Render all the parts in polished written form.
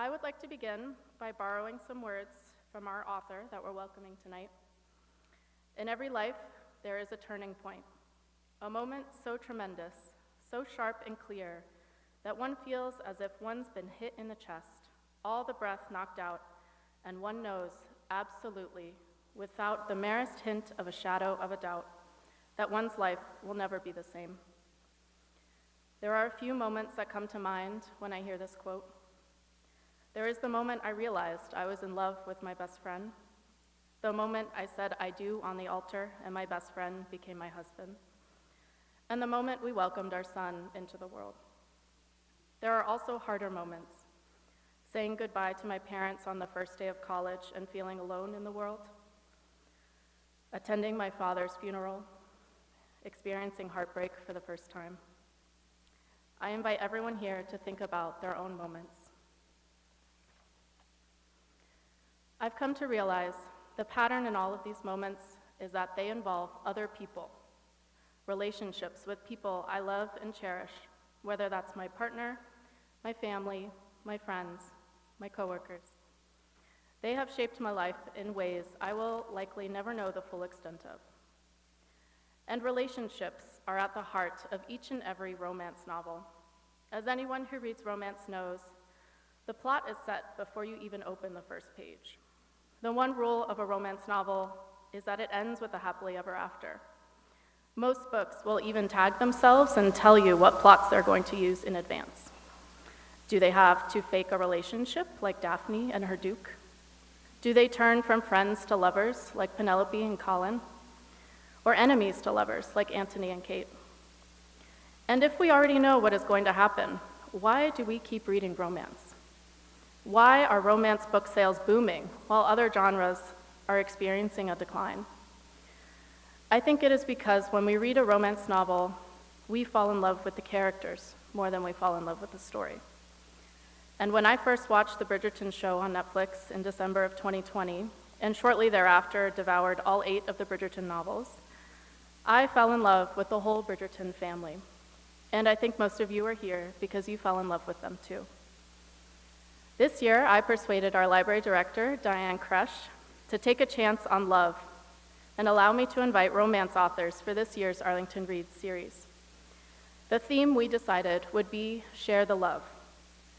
I would like to begin by borrowing some words from our author that we're welcoming tonight. In every life, there is a turning point, a moment so tremendous, so sharp and clear, that one feels as if one's been hit in the chest, all the breath knocked out, and one knows absolutely, without the merest hint of a shadow of a doubt, that one's life will never be the same. There are a few moments that come to mind when I hear this quote. There is the moment I realized I was in love with my best friend, the moment I said I do on the altar and my best friend became my husband, and the moment we welcomed our son into the world. There are also harder moments, saying goodbye to my parents on the first day of college and feeling alone in the world, attending my father's funeral, experiencing heartbreak for the first time. I invite everyone here to think about their own moments. I've come to realize the pattern in all of these moments is that they involve other people, relationships with people I love and cherish, whether that's my partner, my family, my friends, my coworkers. They have shaped my life in ways I will likely never know the full extent of. And relationships are at the heart of each and every romance novel. As anyone who reads romance knows, the plot is set before you even open the first page. The one rule of a romance novel is that it ends with a happily ever after. Most books will even tag themselves and tell you what plots they're going to use in advance. Do they have to fake a relationship like Daphne and her Duke? Do they turn from friends to lovers like Penelope and Colin? Or enemies to lovers like Antony and Kate? And if we already know what is going to happen, why do we keep reading romance? Why are romance book sales booming while other genres are experiencing a decline? I think it is because when we read a romance novel, we fall in love with the characters more than we fall in love with the story. And when I first watched the Bridgerton show on Netflix in December of 2020, and shortly thereafter devoured all 8 of the Bridgerton novels, I fell in love with the whole Bridgerton family. And I think most of you are here because you fell in love with them too. This year, I persuaded our library director, Diane Kresh, to take a chance on love and allow me to invite romance authors for this year's Arlington Reads series. The theme we decided would be Share the Love,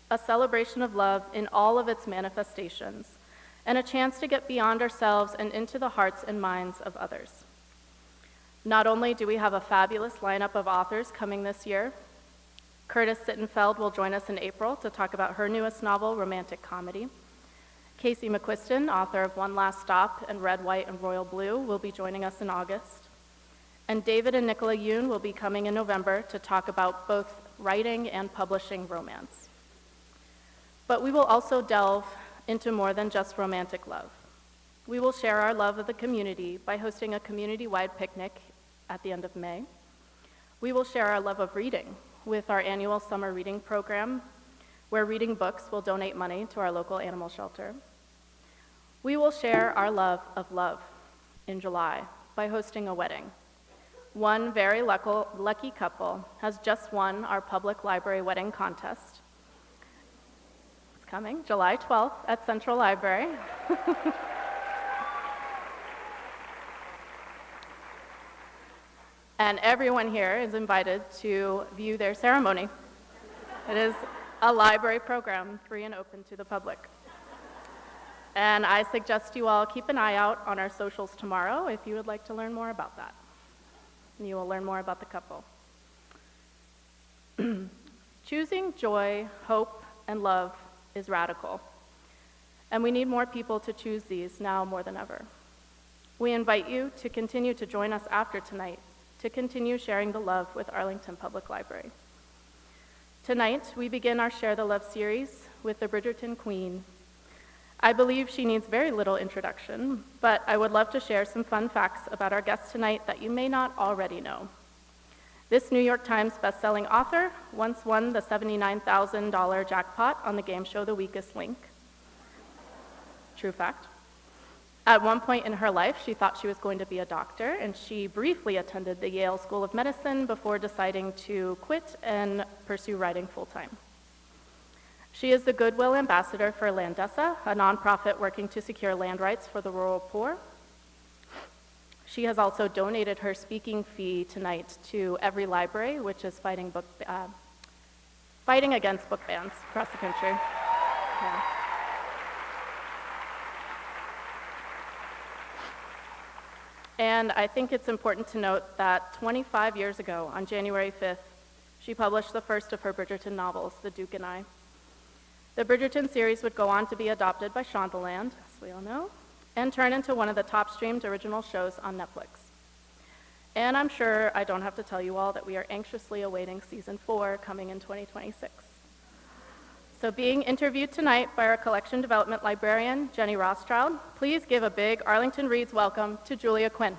a celebration of love in all of its manifestations, and a chance to get beyond ourselves and into the hearts and minds of others. Not only do we have a fabulous lineup of authors coming this year, Curtis Sittenfeld will join us in April to talk about her newest novel, romantic comedy. Casey McQuiston, author of One Last Stop and Red, White, and Royal Blue, will be joining us in August. And David and Nicola Yoon will be coming in November to talk about both writing and publishing romance. But we will also delve into more than just romantic love. We will share our love of the community by hosting a community-wide picnic at the end of May. We will share our love of reading with our annual summer reading program, where Reading Books will donate money to our local animal shelter. We will share our love of love in July by hosting a wedding. One very lucky couple has just won our public library wedding contest. It's coming July 12th at Central Library. And everyone here is invited to view their ceremony. It is a library program, free and open to the public. And I suggest you all keep an eye out on our socials tomorrow if you would like to learn more about that. And you will learn more about the couple. Choosing joy, hope, and love is radical. And we need more people to choose these now more than ever. We invite you to continue to join us after tonight to continue sharing the love with Arlington Public Library. Tonight, we begin our Share the Love series with the Bridgerton Queen. I believe she needs very little introduction, but I would love to share some fun facts about our guest tonight that you may not already know. This New York Times bestselling author once won the $79,000 jackpot on the game show The Weakest Link. True fact. At one point in her life, she thought she was going to be a doctor, and she briefly attended the Yale School of Medicine before deciding to quit and pursue writing full-time. She is the Goodwill Ambassador for Landesa, a nonprofit working to secure land rights for the rural poor. She has also donated her speaking fee tonight to Every Library, which is fighting against book bans across the country. Yeah. And I think it's important to note that 25 years ago, on January 5th, she published the first of her Bridgerton novels, The Duke and I. The Bridgerton series would go on to be adopted by Shondaland, as we all know, and turn into one of the top streamed original shows on Netflix. And I'm sure I don't have to tell you all that we are anxiously awaiting season 4 coming in 2026. So being interviewed tonight by our collection development librarian, Jenny Rothschild, please give a big Arlington Reads welcome to Julia Quinn.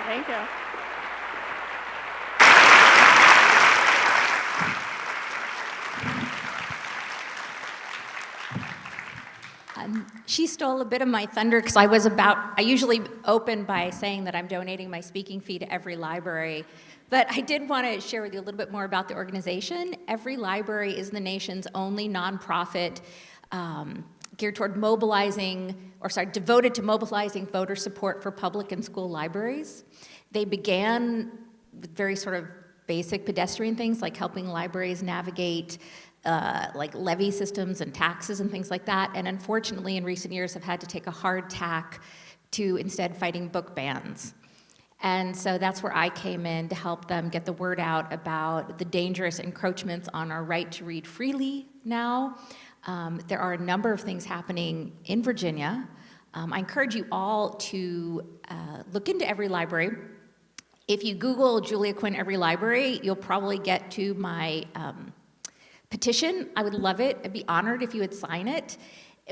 Thank you. She stole a bit of my thunder because I usually open by saying that I'm donating my speaking fee to Every Library, but I did want to share with you a little bit more about the organization. Every Library is the nation's only nonprofit geared toward devoted to mobilizing voter support for public and school libraries. They began with very sort of basic pedestrian things like helping libraries navigate like levy systems and taxes and things like that, and unfortunately in recent years have had to take a hard tack to instead fighting book bans. And so that's where I came in to help them get the word out about the dangerous encroachments on our right to read freely now. There are a number of things happening in Virginia. I encourage you all to look into Every Library. If you Google Julia Quinn Every Library, you'll probably get to my petition. I would love it. I'd be honored if you would sign it.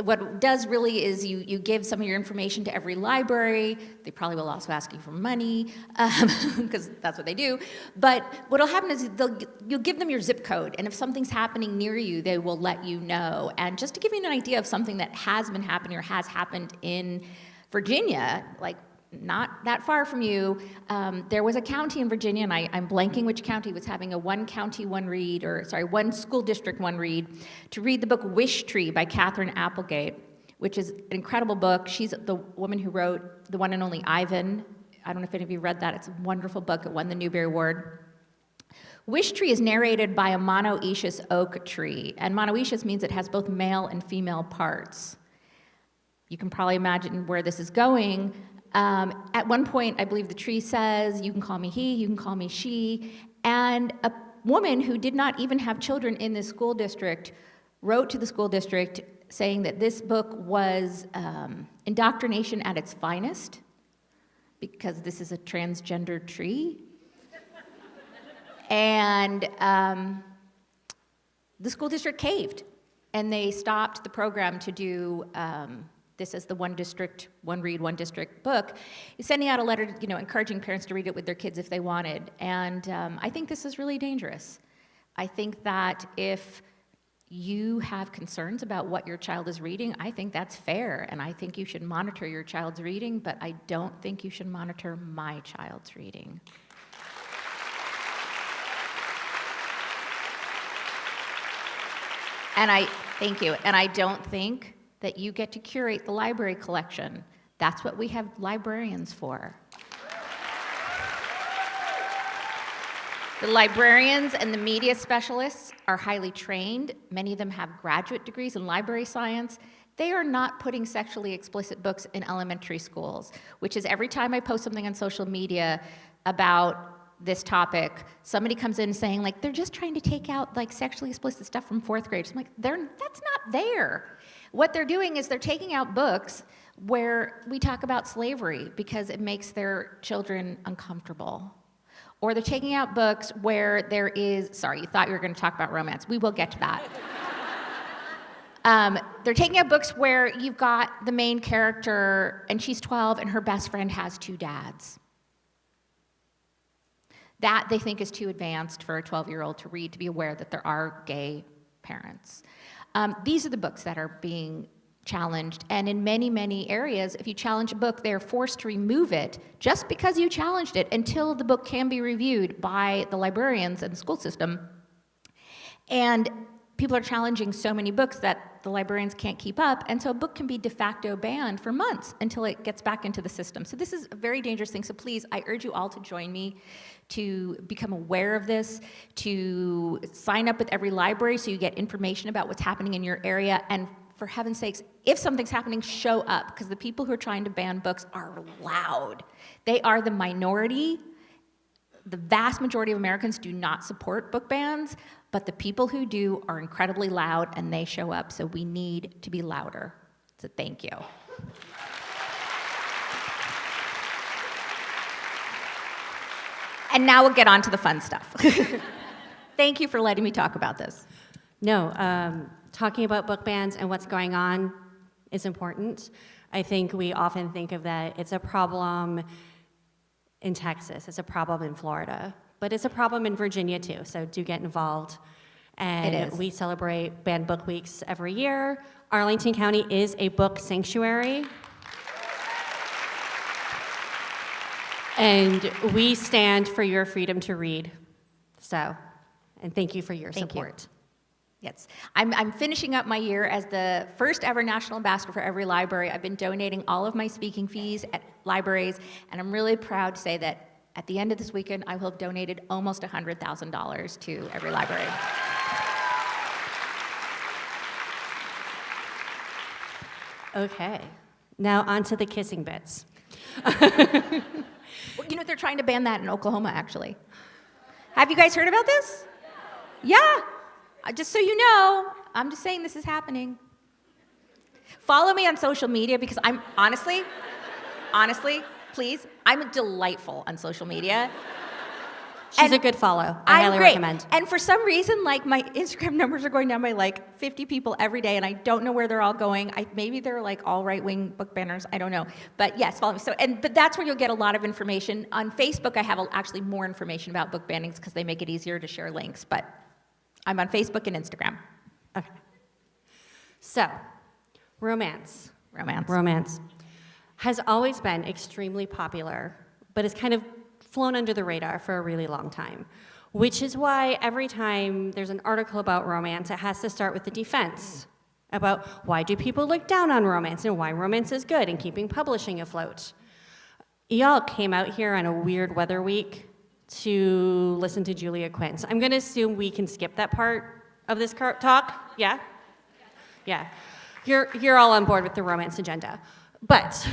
What it does really is you give some of your information to Every Library. They probably will also ask you for money, because that's what they do. But what'll happen is you'll give them your zip code, and if something's happening near you, they will let you know. And just to give you an idea of something that has been happening or has happened in Virginia, like not that far from you, there was a county in Virginia, and I'm blanking which county, was having a one school district one read, to read the book Wish Tree by Catherine Applegate, which is an incredible book. She's the woman who wrote The One and Only Ivan. I don't know if any of you read that. It's a wonderful book. It won the Newbery Award. Wish Tree is narrated by a monoecious oak tree, and monoecious means it has both male and female parts. You can probably imagine where this is going. At one point, I believe the tree says, "You can call me he, you can call me she," and a woman who did not even have children in this school district wrote to the school district saying that this book was indoctrination at its finest, because this is a transgender tree. And the school district caved, and they stopped the program to do this as the one district, one read, one district book, sending out a letter, encouraging parents to read it with their kids if they wanted. And I think this is really dangerous. I think that if you have concerns about what your child is reading, I think that's fair, and I think you should monitor your child's reading, but I don't think you should monitor my child's reading. Thank you. And I don't think that you get to curate the library collection. That's what we have librarians for. The librarians and the media specialists are highly trained. Many of them have graduate degrees in library science. They are not putting sexually explicit books in elementary schools, which is every time I post something on social media about this topic, somebody comes in saying, like, they're just trying to take out, like, sexually explicit stuff from fourth grade. I'm like, that's not there. What they're doing is they're taking out books where we talk about slavery because it makes their children uncomfortable. Or they're taking out books where there is, sorry, you thought you were going to talk about romance. We will get to that. They're taking out books where you've got the main character and she's 12 and her best friend has 2 dads. That they think is too advanced for a 12-year-old to read, to be aware that there are gay parents. These are the books that are being challenged. And in many, many areas, if you challenge a book, they're forced to remove it just because you challenged it until the book can be reviewed by the librarians and the school system. And people are challenging so many books that the librarians can't keep up, and so a book can be de facto banned for months until it gets back into the system. So this is a very dangerous thing, so please, I urge you all to join me to become aware of this, to sign up with every library so you get information about what's happening in your area, and for heaven's sakes, if something's happening, show up, because the people who are trying to ban books are loud. They are the minority. The vast majority of Americans do not support book bans, but the people who do are incredibly loud and they show up, so we need to be louder. So thank you. And now we'll get on to the fun stuff. Thank you for letting me talk about this. No, talking about book bans and what's going on is important. I think we often think of that it's a problem in Texas, it's a problem in Florida, but it's a problem in Virginia too, so do get involved. And It is. we celebrate Banned Book Weeks every year. Arlington County is a book sanctuary. And we stand for your freedom to read. So, and thank you for your Thank you. support. Yes, I'm finishing up my year as the first ever national ambassador for every library. I've been donating all of my speaking fees at libraries, and I'm really proud to say that at the end of this weekend, I will have donated almost $100,000 to every library. Okay, now on to the kissing bits. Well, you know, they're trying to ban that in Oklahoma, actually. Have you guys heard about this? Yeah. Just so you know, I'm just saying this is happening. Follow me on social media because I'm honestly, please, I'm delightful on social media. She's a good follow. I highly great. recommend. And for some reason, like my Instagram numbers are going down by like 50 people every day, and I don't know where they're all going. Maybe they're like all right-wing book banners. I don't know. But yes, follow me. But that's where you'll get a lot of information. On Facebook, I have actually more information about book bannings because they make it easier to share links. But I'm on Facebook and Instagram. Okay. So, romance has always been extremely popular, but it's kind of flown under the radar for a really long time, which is why every time there's an article about romance, it has to start with the defense about why do people look down on romance and why romance is good and keeping publishing afloat. Y'all came out here on a weird weather week to listen to Julia Quinn. So I'm going to assume we can skip that part of this talk. Yeah? Yeah. You're all on board with the romance agenda. But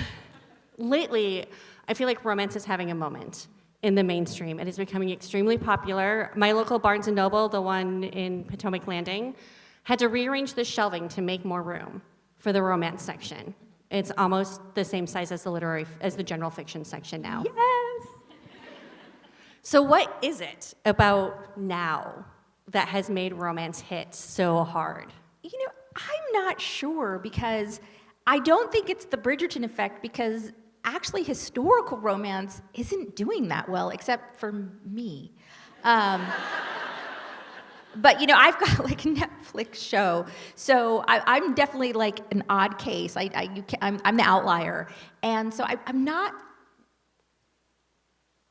lately, I feel like romance is having a moment in the mainstream. It is becoming extremely popular. My local Barnes & Noble, the one in Potomac Landing, had to rearrange the shelving to make more room for the romance section. It's almost the same size as the general fiction section now. Yes. So what is it about now that has made romance hit so hard? You know, I'm not sure because I don't think it's the Bridgerton effect because actually historical romance isn't doing that well, except for me. But, you know, I've got like a Netflix show, so I'm definitely like an odd case. I'm the outlier. And so I'm not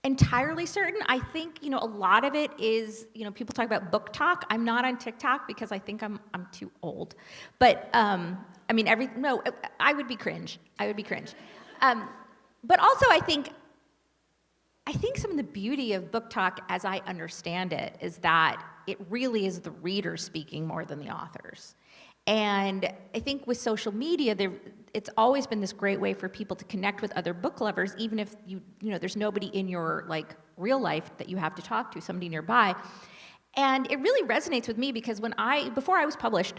entirely certain. I think, you know, a lot of it is, you know, people talk about BookTok. I'm not on TikTok because I think I'm too old. But, I mean, I would be cringe. But also I think some of the beauty of BookTok, as I understand it, is that it really is the reader speaking more than the authors. And I think with social media, it's always been this great way for people to connect with other book lovers, even if you know there's nobody in your like real life that you have to talk to, somebody nearby. And it really resonates with me because before I was published,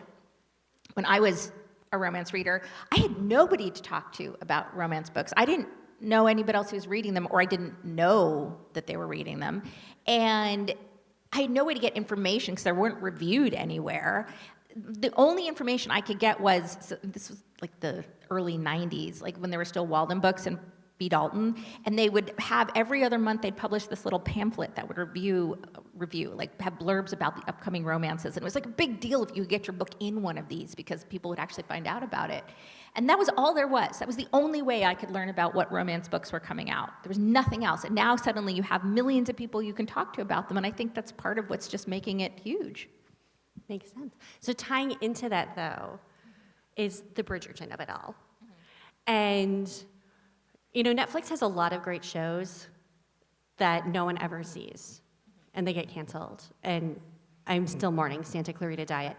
when I was a romance reader, I had nobody to talk to about romance books. I didn't know anybody else who was reading them, or I didn't know that they were reading them. And I had no way to get information because they weren't reviewed anywhere. The only information I could get this was like the early 90s, like when there were still Walden Books and B. Dalton, and they would have every other month they'd publish this little pamphlet that would review review, like have blurbs about the upcoming romances. And it was like a big deal if you could get your book in one of these because people would actually find out about it. And that was all there was. That was the only way I could learn about what romance books were coming out. There was nothing else. And now suddenly you have millions of people you can talk to about them. And I think that's part of what's just making it huge. Makes sense. So tying into that, though, is the Bridgerton of it all. And, you know, Netflix has a lot of great shows that no one ever sees, and they get canceled. And I'm still mourning Santa Clarita Diet.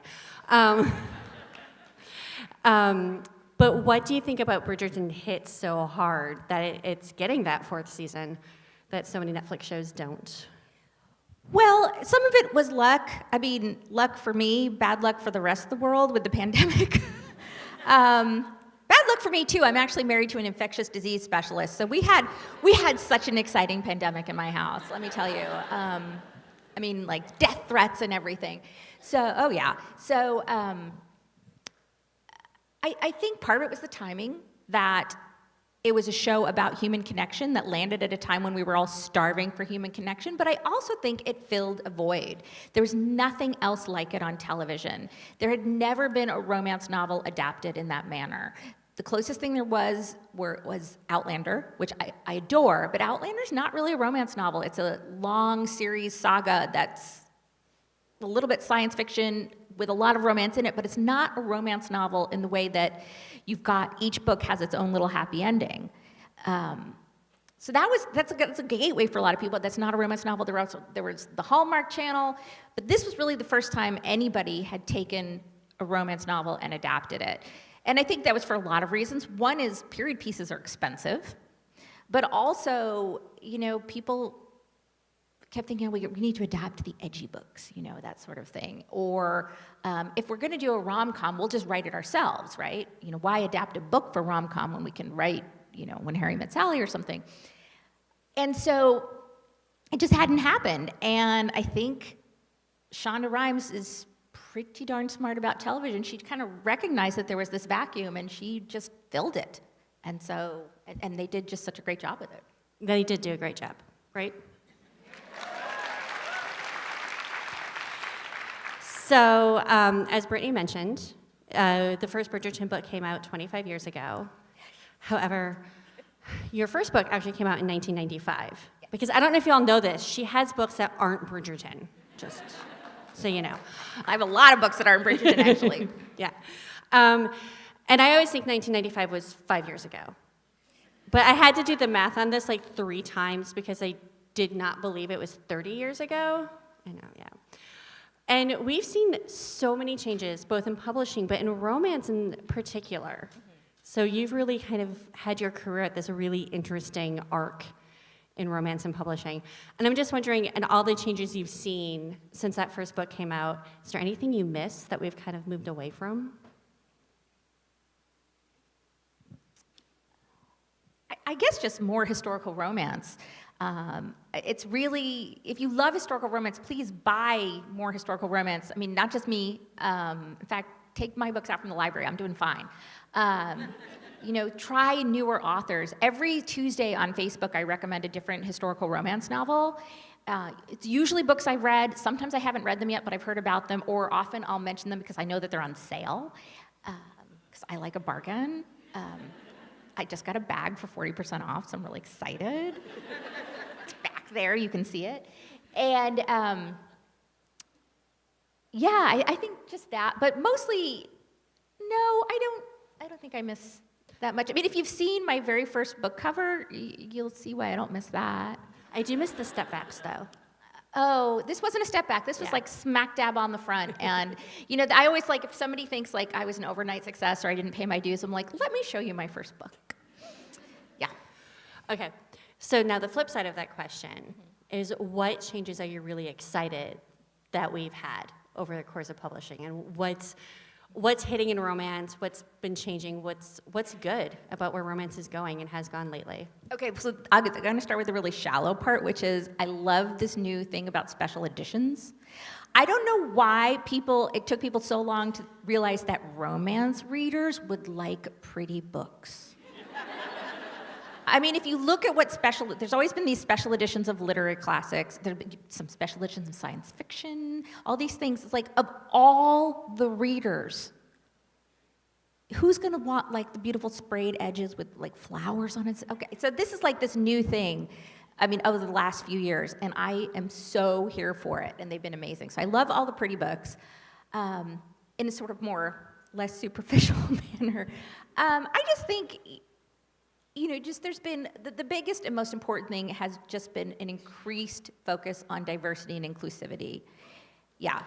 But what do you think about Bridgerton hit so hard that it's getting that fourth season that so many Netflix shows don't? Well, some of it was luck. I mean, luck for me, bad luck for the rest of the world with the pandemic. Bad luck for me too. I'm actually married to an infectious disease specialist, so we had such an exciting pandemic in my house. Let me tell you. I mean, like death threats and everything. So, oh yeah. So, I think part of it was the timing, that it was a show about human connection that landed at a time when we were all starving for human connection, but I also think it filled a void. There was nothing else like it on television. There had never been a romance novel adapted in that manner. The closest thing there was Outlander, which I adore, but Outlander's not really a romance novel. It's a long series saga that's a little bit science fiction with a lot of romance in it, but it's not a romance novel in the way that you've got each book has its own little happy ending. So that's a gateway for a lot of people. That's not a romance novel. There was the Hallmark Channel, but this was really the first time anybody had taken a romance novel and adapted it. And I think that was for a lot of reasons. One is period pieces are expensive, but also, you know, people kept thinking, we need to adapt the edgy books, you know, that sort of thing. Or if we're going to do a rom-com, we'll just write it ourselves, right? You know, why adapt a book for rom-com when we can write, you know, When Harry Met Sally or something? And so it just hadn't happened. And I think Shonda Rhimes is pretty darn smart about television. She kind of recognized that there was this vacuum, and she just filled it. And so, and they did just such a great job with it. They did do a great job, right? So, as Brittany mentioned, the first Bridgerton book came out 25 years ago. However, your first book actually came out in 1995. Because I don't know if y'all know this, she has books that aren't Bridgerton, just so you know. I have a lot of books that aren't Bridgerton, actually. Yeah. And I always think 1995 was 5 years ago. But I had to do the math on this like 3 times because I did not believe it was 30 years ago. I know, yeah. And we've seen so many changes, both in publishing, but in romance in particular. Mm-hmm. So you've really kind of had your career at this really interesting arc in romance and publishing. And I'm just wondering, and all the changes you've seen since that first book came out, is there anything you miss that we've kind of moved away from? I guess just more historical romance. It's really, if you love historical romance, please buy more historical romance. I mean, not just me. In fact, take my books out from the library. I'm doing fine. You know, try newer authors. Every Tuesday on Facebook, I recommend a different historical romance novel. It's usually books I've read. Sometimes I haven't read them yet, but I've heard about them, or often I'll mention them because I know that they're on sale, because I like a bargain. I just got a bag for 40% off, so I'm really excited. It's back there, you can see it. And yeah, I think just that, but mostly, no, I don't think I miss that much. I mean, if you've seen my very first book cover, you'll see why I don't miss that. I do miss the step backs, though. Oh, this wasn't a step back. This was like smack dab on the front. And, you know, I always like, if somebody thinks like I was an overnight success or I didn't pay my dues, I'm like, let me show you my first book. Yeah. Okay. So now the flip side of that question is, what changes are you really excited that we've had over the course of publishing? And what's hitting in romance? What's been changing? What's good about where romance is going and has gone lately? Okay, so I'm going to start with the really shallow part, which is I love this new thing about special editions. I don't know why it took people so long to realize that romance readers would like pretty books. I mean, if you look at what there's always been these special editions of literary classics. There have been some special editions of science fiction, all these things. It's like, of all the readers, who's gonna want like the beautiful sprayed edges with like flowers on it? Okay, so this is like this new thing, I mean, over the last few years, and I am so here for it, and they've been amazing. So I love all the pretty books, in a sort of less superficial manner. I just think, just there's been, the biggest and most important thing has just been an increased focus on diversity and inclusivity. Yeah.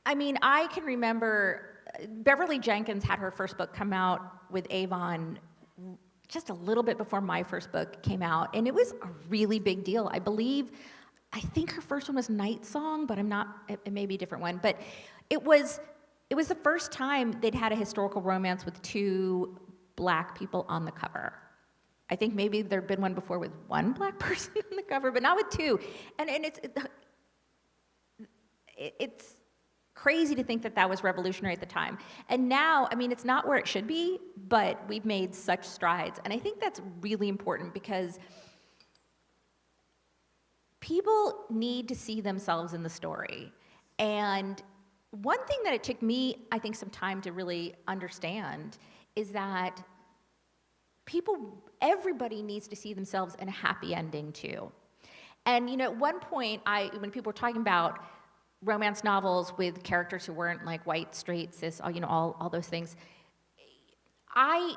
I mean, I can remember Beverly Jenkins had her first book come out with Avon just a little bit before my first book came out, and it was a really big deal. I think her first one was Night Song, but it may be a different one. But it was the first time they'd had a historical romance with two black people on the cover. I think maybe there'd been one before with one black person on the cover, but not with two. And it's crazy to think that was revolutionary at the time. And now, I mean, it's not where it should be, but we've made such strides. And I think that's really important because people need to see themselves in the story. And one thing that it took me, I think, some time to really understand is that everybody needs to see themselves in a happy ending too. And at one point, when people were talking about romance novels with characters who weren't like white, straight, cis, all those things, I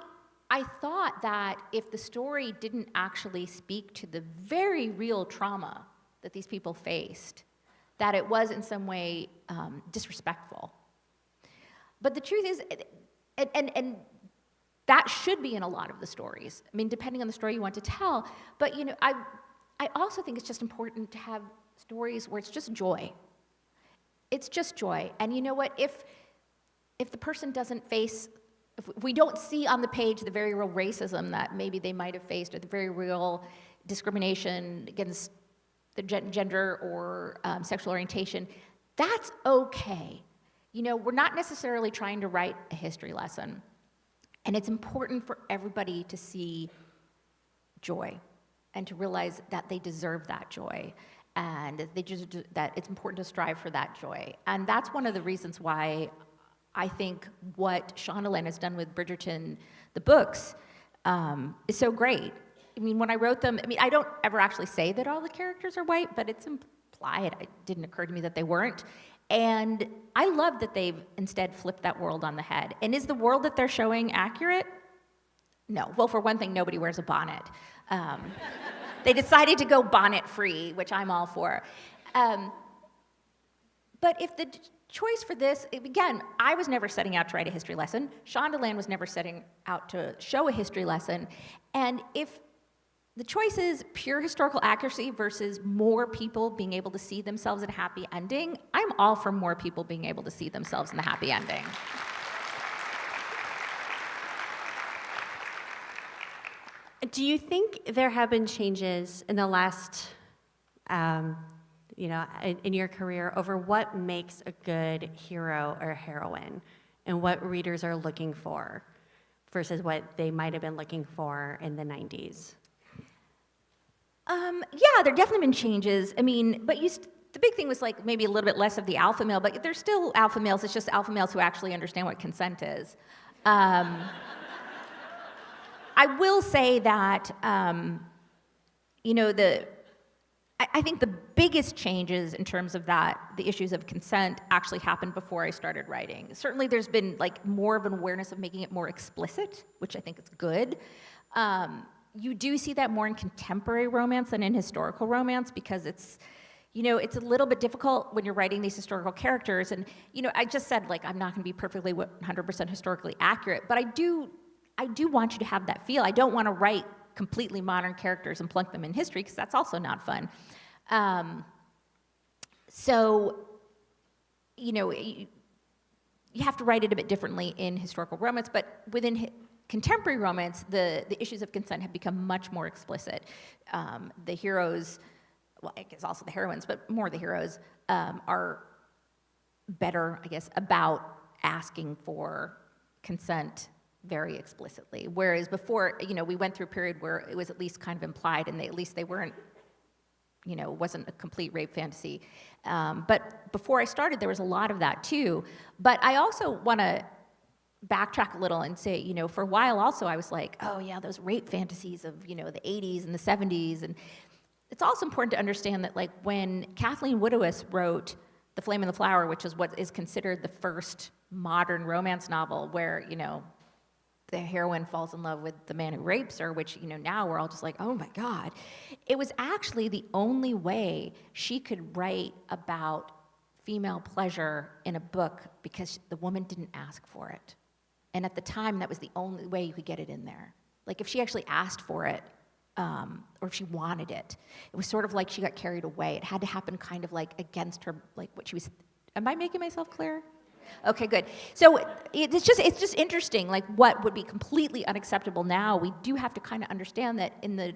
thought that if the story didn't actually speak to the very real trauma that these people faced, that it was in some way disrespectful. But the truth is, and that should be in a lot of the stories. I mean, depending on the story you want to tell. But I also think it's just important to have stories where it's just joy. It's just joy. And you know what? If the person doesn't face, if we don't see on the page the very real racism that maybe they might have faced, or the very real discrimination against the gender or sexual orientation, that's okay. We're not necessarily trying to write a history lesson. And it's important for everybody to see joy and to realize that they deserve that joy. And that it's important to strive for that joy. And that's one of the reasons why I think what Shonda Rhimes has done with Bridgerton, the books, is so great. I mean, when I wrote them, I don't ever actually say that all the characters are white, but it's implied. It didn't occur to me that they weren't. And I love that they've instead flipped that world on the head. And is the world that they're showing accurate? No. Well, for one thing, nobody wears a bonnet. They decided to go bonnet-free, which I'm all for. But if the choice for this, again, I was never setting out to write a history lesson. Shonda Rhimes was never setting out to show a history lesson. And if the choice is pure historical accuracy versus more people being able to see themselves in a happy ending, I'm all for more people being able to see themselves in the happy ending. Do you think there have been changes in the last, in your career over what makes a good hero or heroine and what readers are looking for versus what they might have been looking for in the 90s? Yeah, there definitely been changes. But the big thing was like maybe a little bit less of the alpha male, but there's still alpha males. It's just alpha males who actually understand what consent is. I will say that, I think the biggest changes in terms of the issues of consent actually happened before I started writing. Certainly there's been like more of an awareness of making it more explicit, which I think is good. You do see that more in contemporary romance than in historical romance because it's a little bit difficult when you're writing these historical characters. And, I just said, like, I'm not going to be perfectly 100% historically accurate, but I do want you to have that feel. I don't want to write completely modern characters and plunk them in history because that's also not fun. You have to write it a bit differently in historical romance, but within contemporary romance, the issues of consent have become much more explicit. The heroes, well, I guess also the heroines, but more the heroes, are better, I guess, about asking for consent very explicitly. Whereas before, we went through a period where it was at least kind of implied, and at least they weren't, it wasn't a complete rape fantasy. But before I started, there was a lot of that too. But I also want to backtrack a little and say, for a while also I was like, oh yeah, those rape fantasies of, the 80s and the 70s. And it's also important to understand that, like, when Kathleen Woodiwiss wrote The Flame and the Flower, which is what is considered the first modern romance novel where, the heroine falls in love with the man who rapes her, which, now we're all just like, oh my God. It was actually the only way she could write about female pleasure in a book because the woman didn't ask for it. And at the time, that was the only way you could get it in there. Like, if she actually asked for it, or if she wanted it, it was sort of like she got carried away. It had to happen kind of like against her, like what she was. Am I making myself clear? Okay, good. So it's just interesting, like what would be completely unacceptable now. We do have to kind of understand that in the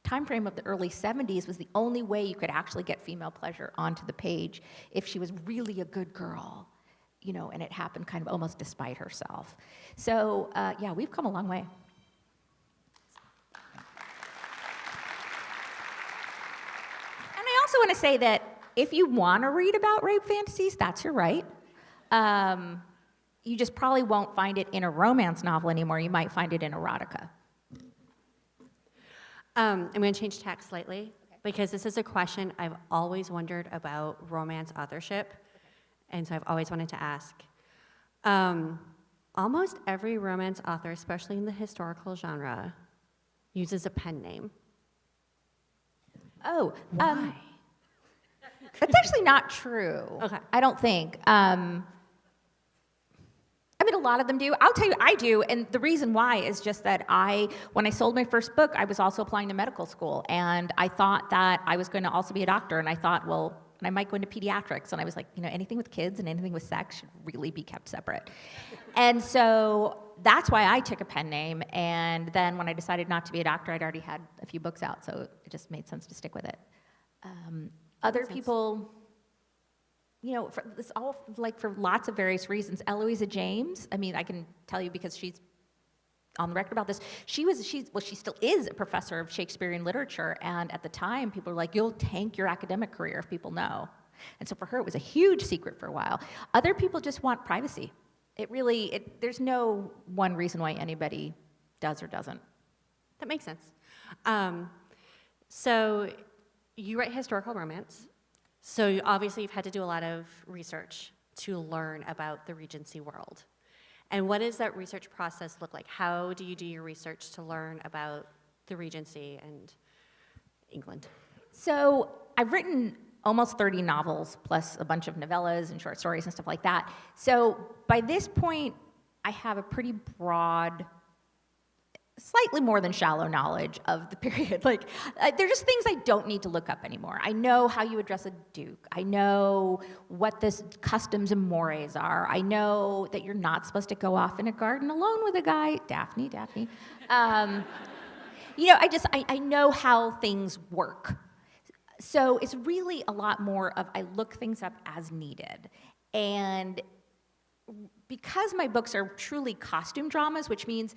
time frame of the early 70s was the only way you could actually get female pleasure onto the page if she was really a good girl, and it happened kind of almost despite herself. So yeah, we've come a long way. And I also want to say that if you want to read about rape fantasies, that's your right. You just probably won't find it in a romance novel anymore. You might find it in erotica. I'm going to change tack slightly because this is a question I've always wondered about romance authorship, and so I've always wanted to ask. Almost every romance author, especially in the historical genre, uses a pen name. Oh, Why? that's actually not true. Okay. I don't think. A lot of them do. I'll tell you, I do, and the reason why is just that when I sold my first book, I was also applying to medical school, and I thought that I was going to also be a doctor, and I thought, well, I might go into pediatrics, and I was like, anything with kids and anything with sex should really be kept separate. And so that's why I took a pen name, and then when I decided not to be a doctor, I'd already had a few books out, so it just made sense to stick with it. Other people... for this all like for lots of various reasons. Eloisa James, I can tell you because she's on the record about this. She still is a professor of Shakespearean literature, and at the time, people were like, "You'll tank your academic career if people know." And so for her, it was a huge secret for a while. Other people just want privacy. There's no one reason why anybody does or doesn't. That makes sense. So you write historical romance. So obviously you've had to do a lot of research to learn about the Regency world. And what does that research process look like? How do you do your research to learn about the Regency and England? So I've written almost 30 novels, plus a bunch of novellas and short stories and stuff like that. So by this point, I have a pretty broad, slightly more than shallow knowledge of the period. They're just things I don't need to look up anymore. I know how you address a duke. I know what the customs and mores are. I know that you're not supposed to go off in a garden alone with a guy. Daphne. I know how things work. So it's really a lot more of I look things up as needed. And because my books are truly costume dramas, which means,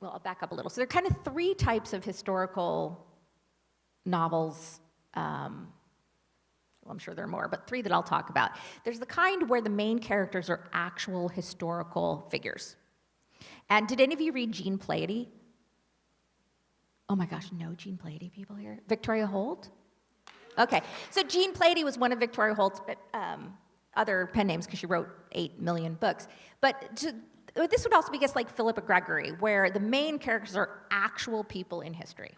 well, I'll back up a little. So there are kind of three types of historical novels. Well, I'm sure there are more, but three that I'll talk about. There's the kind where the main characters are actual historical figures. And did any of you read Jean Plaidy? Oh my gosh, no Jean Plaidy people here? Victoria Holt? Okay, so Jean Plaidy was one of Victoria Holt's other pen names because she wrote 8 million books. But this would also be, I guess, like Philippa Gregory, where the main characters are actual people in history.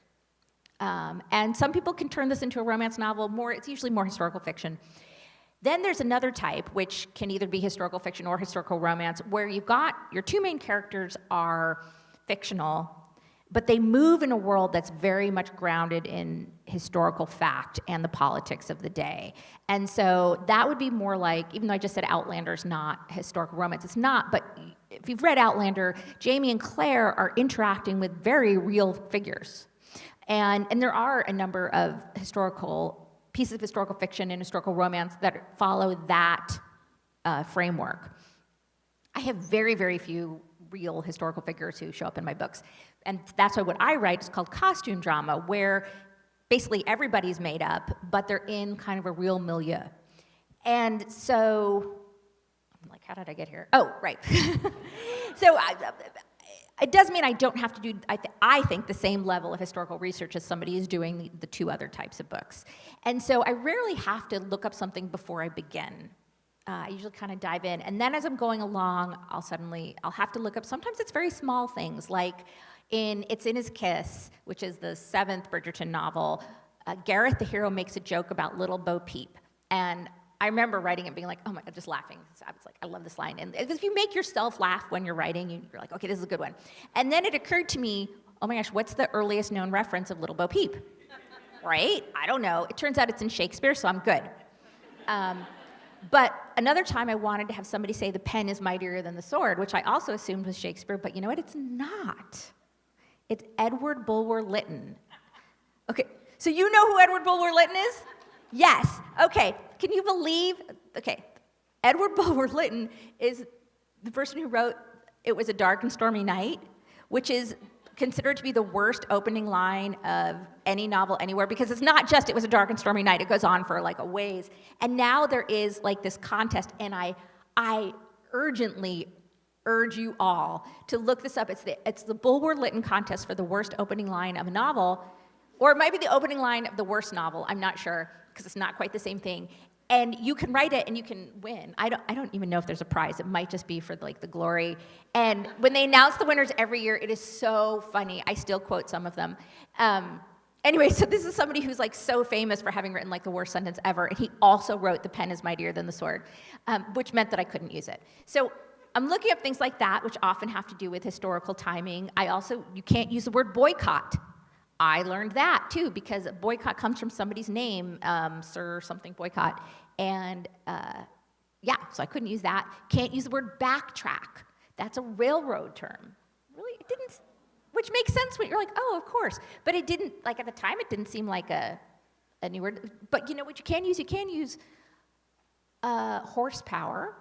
And some people can turn this into a romance novel. It's usually more historical fiction. Then there's another type, which can either be historical fiction or historical romance, where you've got your two main characters are fictional, but they move in a world that's very much grounded in historical fact and the politics of the day. And so that would be more like, even though I just said Outlander's not historical romance, it's not, but if you've read Outlander, Jamie and Claire are interacting with very real figures. And there are a number of pieces of historical fiction and historical romance that follow that framework. I have very, very few real historical figures who show up in my books. And that's why what I write is called costume drama, where basically everybody's made up, but they're in kind of a real milieu. And so, I'm like, how did I get here? Oh, right. So it does mean I don't have to do, I think, the same level of historical research as somebody is doing the two other types of books. And so I rarely have to look up something before I begin. I usually kind of dive in. And then as I'm going along, I'll have to look up, sometimes it's very small things, like It's in His Kiss, which is the 7th Bridgerton novel, Gareth, the hero, makes a joke about little Bo Peep. And I remember writing it being like, oh my God, just laughing. I was like, I love this line. And if you make yourself laugh when you're writing, you're like, okay, this is a good one. And then it occurred to me, oh my gosh, what's the earliest known reference of little Bo Peep? Right? I don't know. It turns out it's in Shakespeare, so I'm good. But another time I wanted to have somebody say the pen is mightier than the sword, which I also assumed was Shakespeare, but you know what? It's not. It's Edward Bulwer Lytton. Okay, so you know who Edward Bulwer Lytton is? Yes. Okay, can you believe? Okay, Edward Bulwer Lytton is the person who wrote It Was a Dark and Stormy Night, which is considered to be the worst opening line of any novel anywhere, because it's not just It Was a Dark and Stormy Night, it goes on for like a ways. And now there is like this contest, and I urgently urge you all to look this up. It's the Bulwer Lytton contest for the worst opening line of a novel, or it might be the opening line of the worst novel, I'm not sure, because it's not quite the same thing. And you can write it and you can win. I don't even know if there's a prize. It might just be for like the glory. And when they announce the winners every year, it is so funny. I still quote some of them. Anyway, so this is somebody who's like so famous for having written like the worst sentence ever. And he also wrote The Pen is Mightier Than the Sword, which meant that I couldn't use it. So I'm looking up things like that, which often have to do with historical timing. You can't use the word boycott. I learned that too, because boycott comes from somebody's name, Sir something Boycott. And yeah, so I couldn't use that. Can't use the word backtrack. That's a railroad term. Really, it didn't, which makes sense when you're like, oh, of course. But it didn't, like at the time, it didn't seem like a new word. But you know what you can use? You can use horsepower.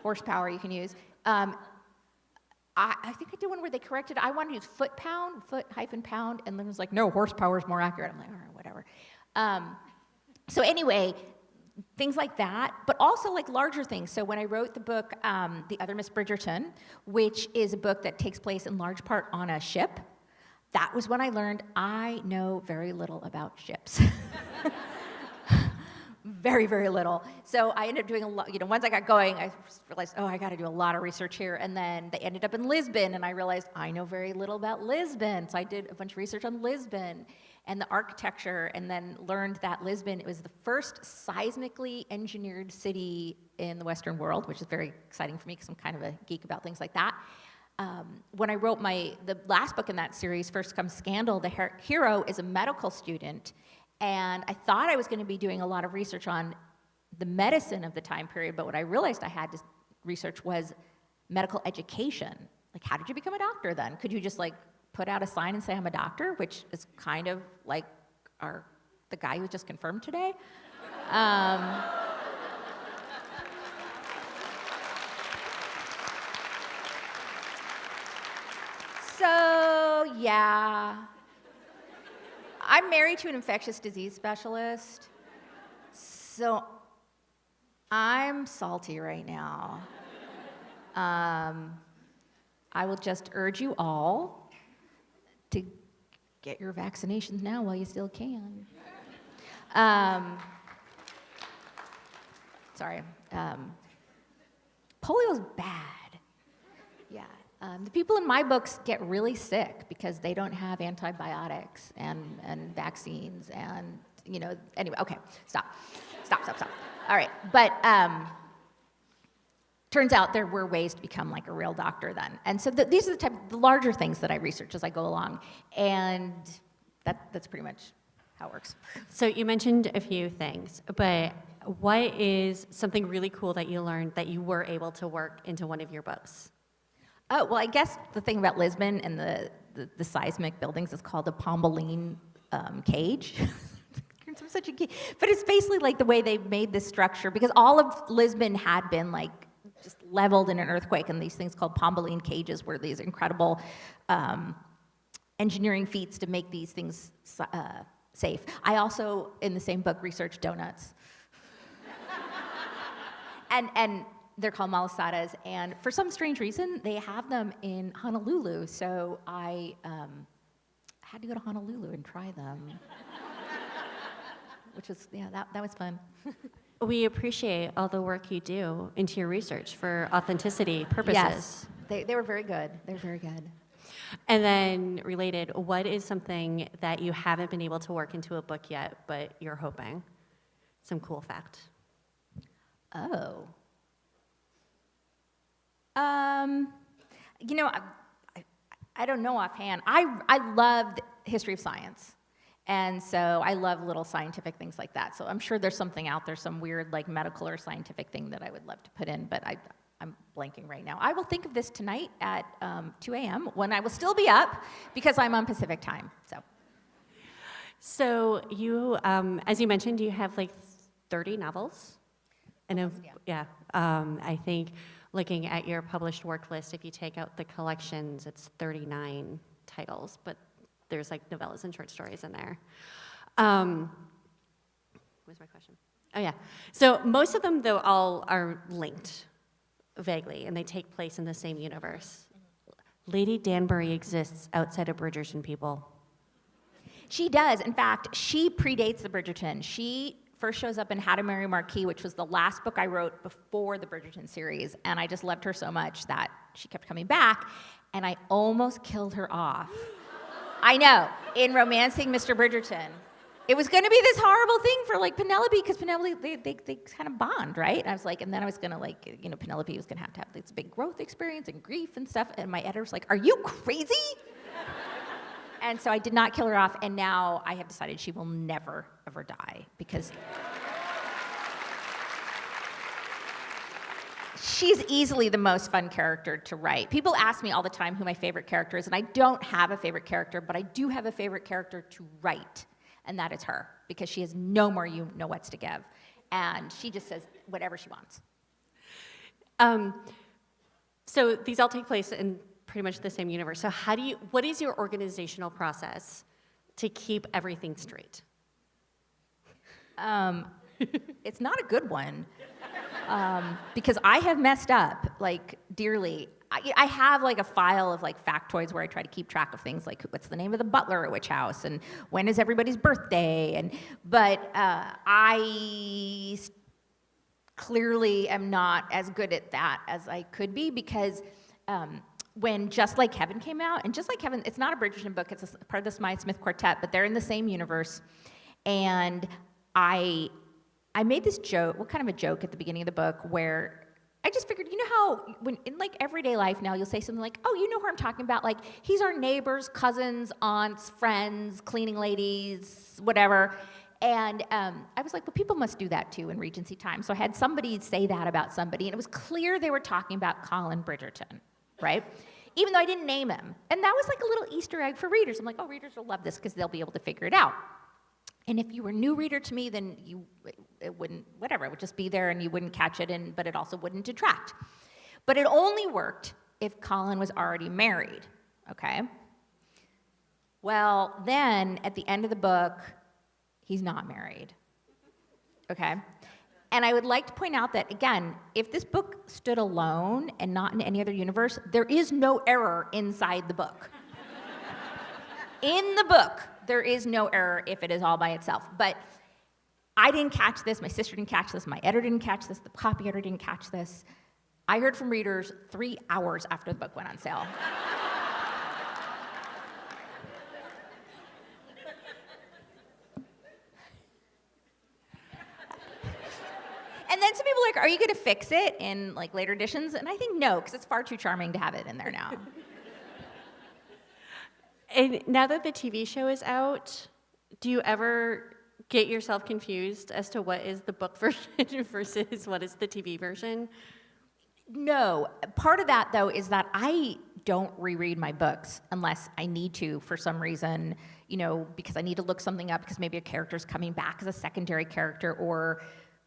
Horsepower you can use. I think I did one where they corrected, I wanted to use foot-pound, and then it was like, no, horsepower is more accurate. I'm like, all right, whatever. So anyway, things like that, but also like larger things. So when I wrote the book, The Other Miss Bridgerton, which is a book that takes place in large part on a ship, that was when I learned I know very little about ships. Very, very little. So I ended up doing a lot, once I got going, I realized, oh, I got to do a lot of research here. And then they ended up in Lisbon, and I realized I know very little about Lisbon. So I did a bunch of research on Lisbon and the architecture, and then learned that Lisbon, it was the first seismically engineered city in the Western world, which is very exciting for me because I'm kind of a geek about things like that. When I wrote the last book in that series, First Comes Scandal, the hero is a medical student. And I thought I was going to be doing a lot of research on the medicine of the time period, but what I realized I had to research was medical education. Like, how did you become a doctor then? Could you just like put out a sign and say I'm a doctor, which is kind of like the guy who just confirmed today? So yeah. I'm married to an infectious disease specialist, so I'm salty right now. I will just urge you all to get your vaccinations now while you still can. Sorry. Polio's bad. Yeah. The people in my books get really sick because they don't have antibiotics and vaccines and, anyway, okay, stop. All right, but turns out there were ways to become like a real doctor then. And so these are the larger things that I research as I go along, and that's pretty much how it works. So you mentioned a few things, but what is something really cool that you learned that you were able to work into one of your books? Oh, well, I guess the thing about Lisbon and the seismic buildings is called the Pombaline cage. I'm such a geek. But it's basically like the way they made this structure, because all of Lisbon had been like just leveled in an earthquake, and these things called Pombeline cages were these incredible engineering feats to make these things safe. I also, in the same book, researched donuts. and they're called malasadas, and for some strange reason, they have them in Honolulu, so I had to go to Honolulu and try them. Which was, yeah, that was fun. We appreciate all the work you do into your research for authenticity purposes. Yes, they were very good. They're very good. And then related, what is something that you haven't been able to work into a book yet, but you're hoping? Some cool fact. Oh. You know, I don't know offhand. I loved history of science. And so I love little scientific things like that. So I'm sure there's something out there, some weird like medical or scientific thing that I would love to put in, but I'm blanking right now. I will think of this tonight at 2 a.m. when I will still be up because I'm on Pacific time. So you, as you mentioned, you have like 30 novels. And I think looking at your published work list, if you take out the collections, it's 39 titles, but there's like novellas and short stories in there. What was my question? Oh yeah. So most of them, though, all are linked vaguely, and they take place in the same universe. Lady Danbury exists outside of Bridgerton, people. She does. In fact, she predates the Bridgerton. She first shows up in How to Marry a Marquis, which was the last book I wrote before the Bridgerton series, and I just loved her so much that she kept coming back, and I almost killed her off. I know, in Romancing Mr. Bridgerton. It was going to be this horrible thing for like Penelope, because Penelope, they kind of bond, right? And I was like, and then I was going to like, you know, Penelope was going to have this big growth experience and grief and stuff, and my editor was like, are you crazy? And so I did not kill her off, and now I have decided she will never, ever die, because she's easily the most fun character to write. People ask me all the time who my favorite character is, and I don't have a favorite character, but I do have a favorite character to write, and that is her, because she has no more you know what's to give, and she just says whatever she wants. So these all take place in pretty much the same universe. So what is your organizational process to keep everything straight? It's not a good one. Because I have messed up, like, dearly. I have, like, a file of, like, factoids where I try to keep track of things, like, what's the name of the butler at which house, and when is everybody's birthday, but I clearly am not as good at that as I could be, because when Just Like Heaven came out, and Just Like Heaven, it's not a Bridgerton book, it's part of the Smythe-Smith Quartet, but they're in the same universe, and I made this joke, what kind of a joke at the beginning of the book, where I just figured, you know how when in like everyday life now you'll say something like, oh, you know who I'm talking about, like he's our neighbors, cousins, aunts, friends, cleaning ladies, whatever. And I was like, well, people must do that too in Regency time. So I had somebody say that about somebody, and it was clear they were talking about Colin Bridgerton, right? Even though I didn't name him. And that was like a little Easter egg for readers. I'm like, oh, readers will love this because they'll be able to figure it out. And if you were a new reader to me, then it wouldn't, whatever, it would just be there and you wouldn't catch it, but it also wouldn't detract. But it only worked if Colin was already married, okay? Well, then at the end of the book, he's not married, okay? And I would like to point out that, again, if this book stood alone and not in any other universe, there is no error inside the book. In the book, there is no error if it is all by itself. But I didn't catch this, my sister didn't catch this, my editor didn't catch this, the copy editor didn't catch this. I heard from readers 3 hours after the book went on sale. And then some people are like, are you going to fix it in like later editions? And I think no, because it's far too charming to have it in there now. And now that the TV show is out, do you ever get yourself confused as to what is the book version versus what is the TV version? No. Part of that, though, is that I don't reread my books unless I need to for some reason, you know, because I need to look something up because maybe a character's coming back as a secondary character, or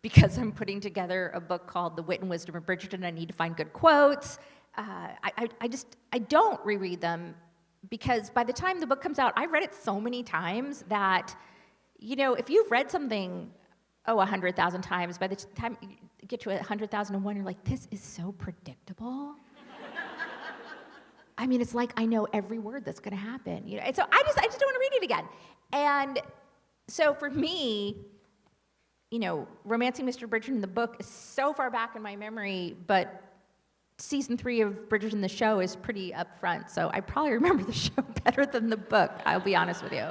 because I'm putting together a book called The Wit and Wisdom of Bridgerton. I need to find good quotes. I don't reread them because by the time the book comes out, I've read it so many times that, if you've read something, 100,000 times, by the time you get to 100,001, you're like, this is so predictable. I mean, it's like I know every word that's going to happen. And so I just don't want to read it again. And so for me, Romancing Mr. Bridgerton, the book, is so far back in my memory, but season 3 of Bridgerton, the show, is pretty upfront. So I probably remember the show better than the book, I'll be honest with you.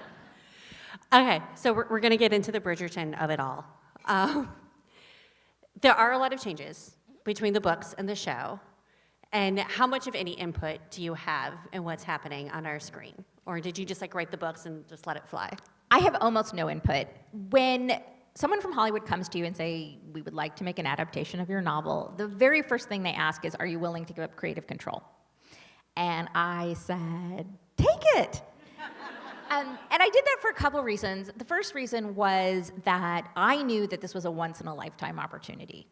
Okay, so we're going to get into the Bridgerton of it all. There are a lot of changes between the books and the show. And how much of any input do you have in what's happening on our screen? Or did you just write the books and just let it fly? I have almost no input. When someone from Hollywood comes to you and say, we would like to make an adaptation of your novel, the very first thing they ask is, are you willing to give up creative control? And I said, take it. And I did that for a couple reasons. The first reason was that I knew that this was a once-in-a-lifetime opportunity.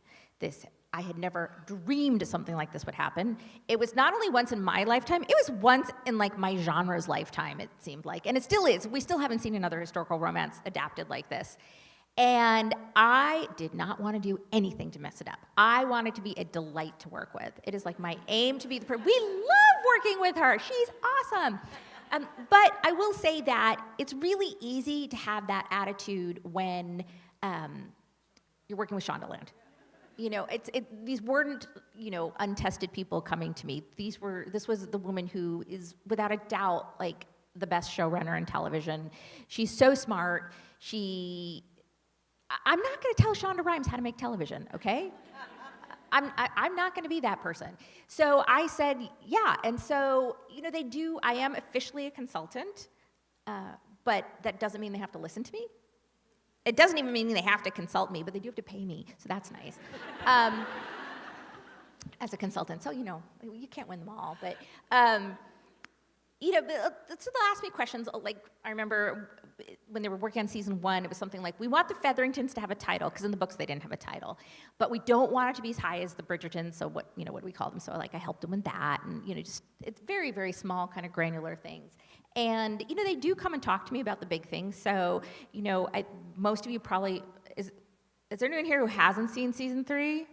I had never dreamed something like this would happen. It was not only once in my lifetime, it was once in my genre's lifetime, it seemed like. And it still is. We still haven't seen another historical romance adapted like this. And I did not want to do anything to mess it up. I wanted to be a delight to work with. It is my aim to be we love working with her. She's awesome. But I will say that it's really easy to have that attitude when you're working with Shondaland. These weren't, untested people coming to me. This was the woman who is, without a doubt, the best showrunner in television. She's so smart. I'm not going to tell Shonda Rhimes how to make television, okay? I'm not going to be that person. So I said, yeah. And so, I am officially a consultant, but that doesn't mean they have to listen to me. It doesn't even mean they have to consult me, but they do have to pay me, so that's nice. As a consultant, so you can't win them all, but so they'll ask me questions. I remember when they were working on season 1, it was something like, we want the Featheringtons to have a title, because in the books they didn't have a title, but we don't want it to be as high as the Bridgertons. So what do we call them? So I helped them with that, and it's very, very small, kind of granular things. And they do come and talk to me about the big things. So most of you probably is there anyone here who hasn't seen season 3?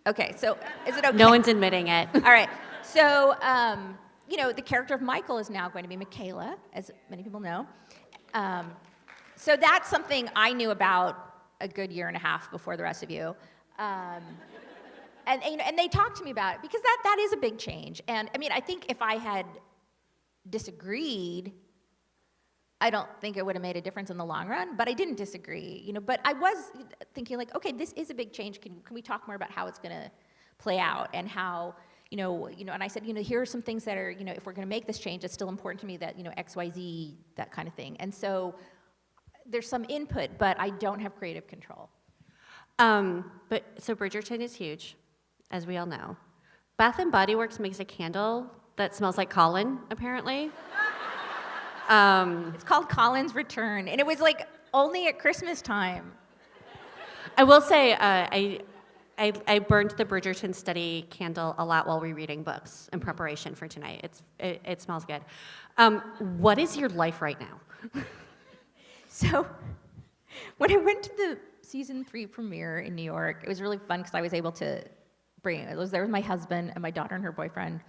Okay, so is it okay? No one's admitting it. All right, so the character of Michael is now going to be Michaela, as many people know. So that's something I knew about a good year and a half before the rest of you. And they talked to me about it because that is a big change. And I think if I had disagreed, I don't think it would have made a difference in the long run, but I didn't disagree, but I was thinking okay, this is a big change. Can we talk more about how it's going to play out and how, and I said, here are some things that are, if we're going to make this change, it's still important to me that, X, Y, Z, that kind of thing. And so there's some input, but I don't have creative control. So Bridgerton is huge, as we all know. Bath & Body Works makes a candle that smells like Colin, apparently. It's called Colin's Return, and it was only at Christmas time. I will say, I burned the Bridgerton study candle a lot while rereading books in preparation for tonight. It smells good. What is your life right now? So, when I went to the season 3 premiere in New York, it was really fun because I was able to I was there with my husband and my daughter and her boyfriend,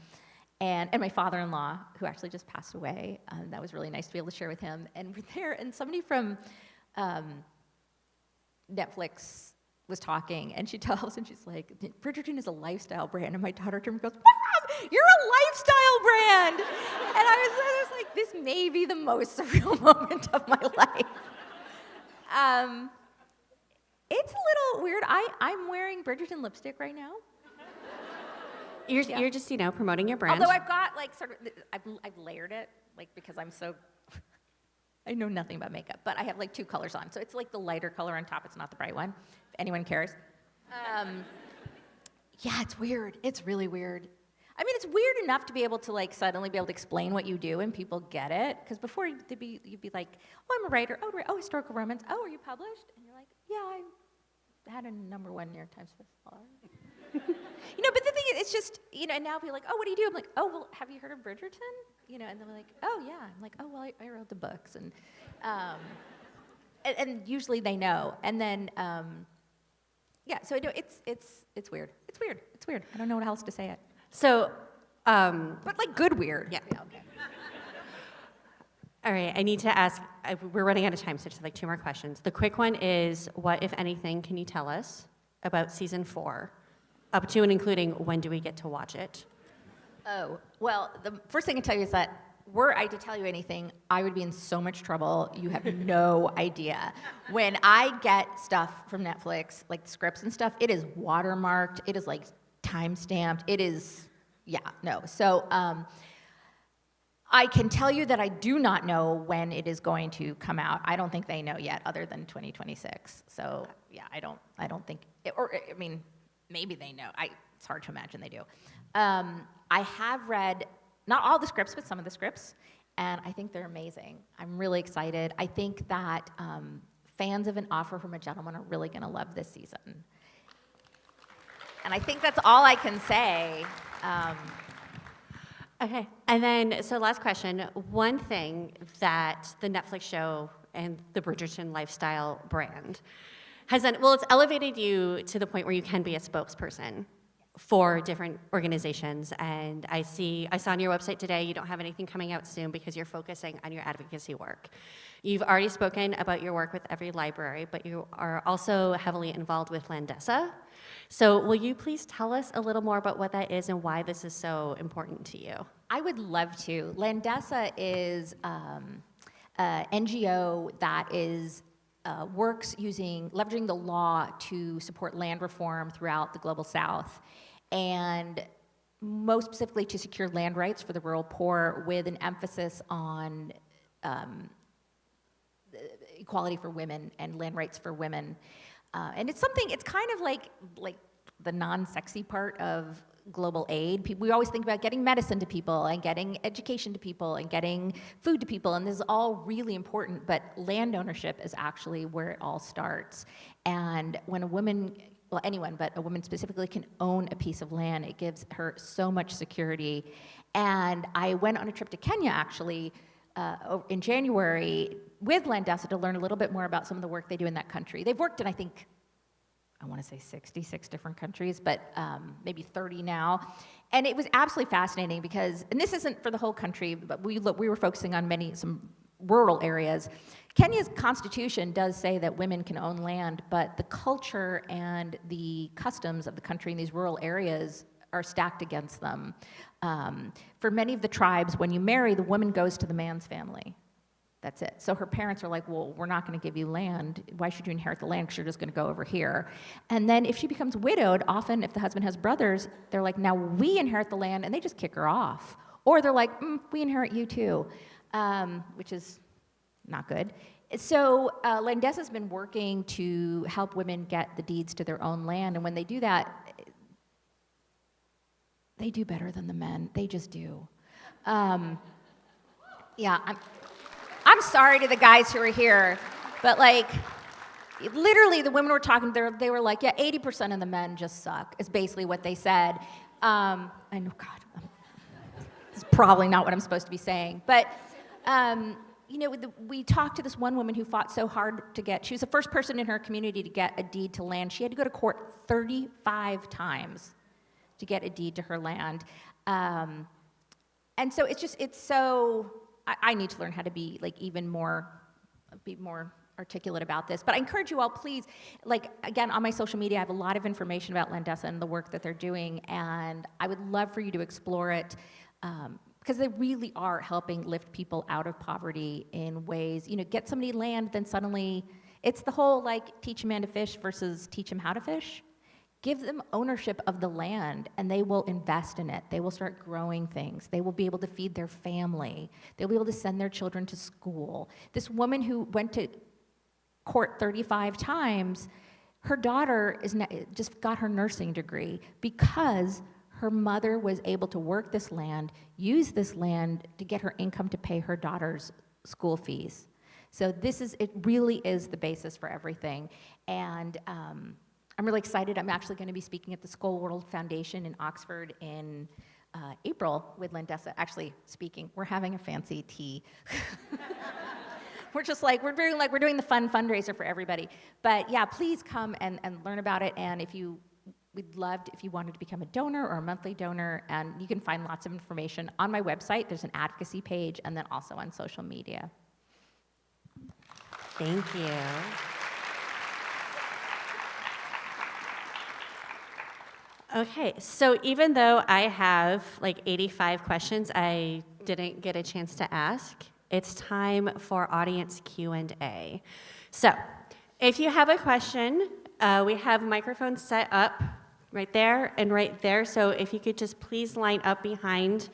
and my father-in-law, who actually just passed away. That was really nice to be able to share with him. And we're there, and somebody from Netflix was talking, and she tells, and she's like, Bridgerton is a lifestyle brand. And my daughter turned and goes, Mom, you're a lifestyle brand. And I was like, this may be the most surreal moment of my life. It's a little weird. I'm wearing Bridgerton lipstick right now. You're just, promoting your brand. Although I've got I've layered it, because I'm so, I know nothing about makeup, but I have 2 colors on. So it's the lighter color on top, it's not the bright one, if anyone cares. Yeah, it's weird. It's really weird. It's weird enough to be able to suddenly be able to explain what you do and people get it. Because before you'd be like, oh, I'm a writer. Oh, historical romance. Oh, are you published? And you're like, yeah, had a #1 New York Times bestseller. But the thing is, it's just, and now people are like, oh, what do you do? I'm like, oh, well, have you heard of Bridgerton? And they're like, oh, yeah. I'm like, oh, well, I wrote the books. And usually they know. And then, so it's weird. It's weird. I don't know what else to say it. So, But like good weird. Yeah. Okay. all right, I need to ask, we're running out of time, so just like 2 more questions. The quick one is, what, if anything, can you tell us about season 4, up to and including when do we get to watch it? Oh, well, the first thing I can tell you is that were I to tell you anything, I would be in so much trouble. You have no idea. When I get stuff from Netflix, like scripts and stuff, it is watermarked. It is like time-stamped. It is, no. So I can tell you that I do not know when it is going to come out. I don't think they know yet, other than 2026. So I don't think, maybe they know. It's hard to imagine they do. I have read, not all the scripts, but some of the scripts, and I think they're amazing. I'm really excited. I think that fans of An Offer from a Gentleman are really going to love this season. And I think that's all I can say. Okay, and then, so last question. One thing that the Netflix show and the Bridgerton lifestyle brand has done, well, it's elevated you to the point where you can be a spokesperson for different organizations. And I saw on your website today, you don't have anything coming out soon because you're focusing on your advocacy work. You've already spoken about your work with Every Library, but you are also heavily involved with Landesa. So will you please tell us a little more about what that is and why this is so important to you? I would love to. Landesa is an NGO that is works leveraging the law to support land reform throughout the global South, and most specifically to secure land rights for the rural poor, with an emphasis on equality for women and land rights for women. And it's kind of like the non-sexy part of global aid. We always think about getting medicine to people and getting education to people and getting food to people, and this is all really important, but land ownership is actually where it all starts. And when a woman, well, anyone, but a woman specifically can own a piece of land, it gives her so much security. And I went on a trip to Kenya, actually, in January with Landesa to learn a little bit more about some of the work they do in that country. They've worked in, I want to say 66 different countries, but maybe 30 now. And it was absolutely fascinating because, and this isn't for the whole country, but we were focusing on some rural areas. Kenya's constitution does say that women can own land, but the culture and the customs of the country in these rural areas are stacked against them. For many of the tribes, when you marry, the woman goes to the man's family. That's it. So her parents are like, well, we're not going to give you land. Why should you inherit the land? Because you're just going to go over here. And then if she becomes widowed, often if the husband has brothers, they're like, now we inherit the land, and they just kick her off. Or they're like, we inherit you too, which is not good. So Landesa's been working to help women get the deeds to their own land, and when they do that, they do better than the men. They just do. I'm sorry to the guys who are here, but literally the women were talking, they were like, 80% of the men just suck, is basically what they said. I know, God, it's probably not what I'm supposed to be saying, but we talked to this one woman who fought so hard she was the first person in her community to get a deed to land. She had to go to court 35 times to get a deed to her land. And so I need to learn how to be more articulate about this. But I encourage you all, please, again, on my social media, I have a lot of information about Landesa and the work that they're doing, and I would love for you to explore it, because they really are helping lift people out of poverty in ways, get somebody land, then suddenly, it's the whole, teach a man to fish versus teach him how to fish. Give them ownership of the land, and they will invest in it. They will start growing things. They will be able to feed their family. They'll be able to send their children to school. This woman who went to court 35 times, her daughter just got her nursing degree because her mother was able to work this land, use this land to get her income to pay her daughter's school fees. So it really is the basis for everything. And I'm really excited. I'm actually going to be speaking at the Skoll World Foundation in Oxford in April with Lindessa. Actually speaking, we're having a fancy tea. We're just like, we're doing the fun fundraiser for everybody. But yeah, please come and learn about it. And we'd love if you wanted to become a donor or a monthly donor, and you can find lots of information on my website. There's an advocacy page, and then also on social media. Thank you. Okay, so even though I have like 85 questions I didn't get a chance to ask, it's time for audience Q&A. So, if you have a question, we have microphones set up right there and right there. So if you could just please line up behind.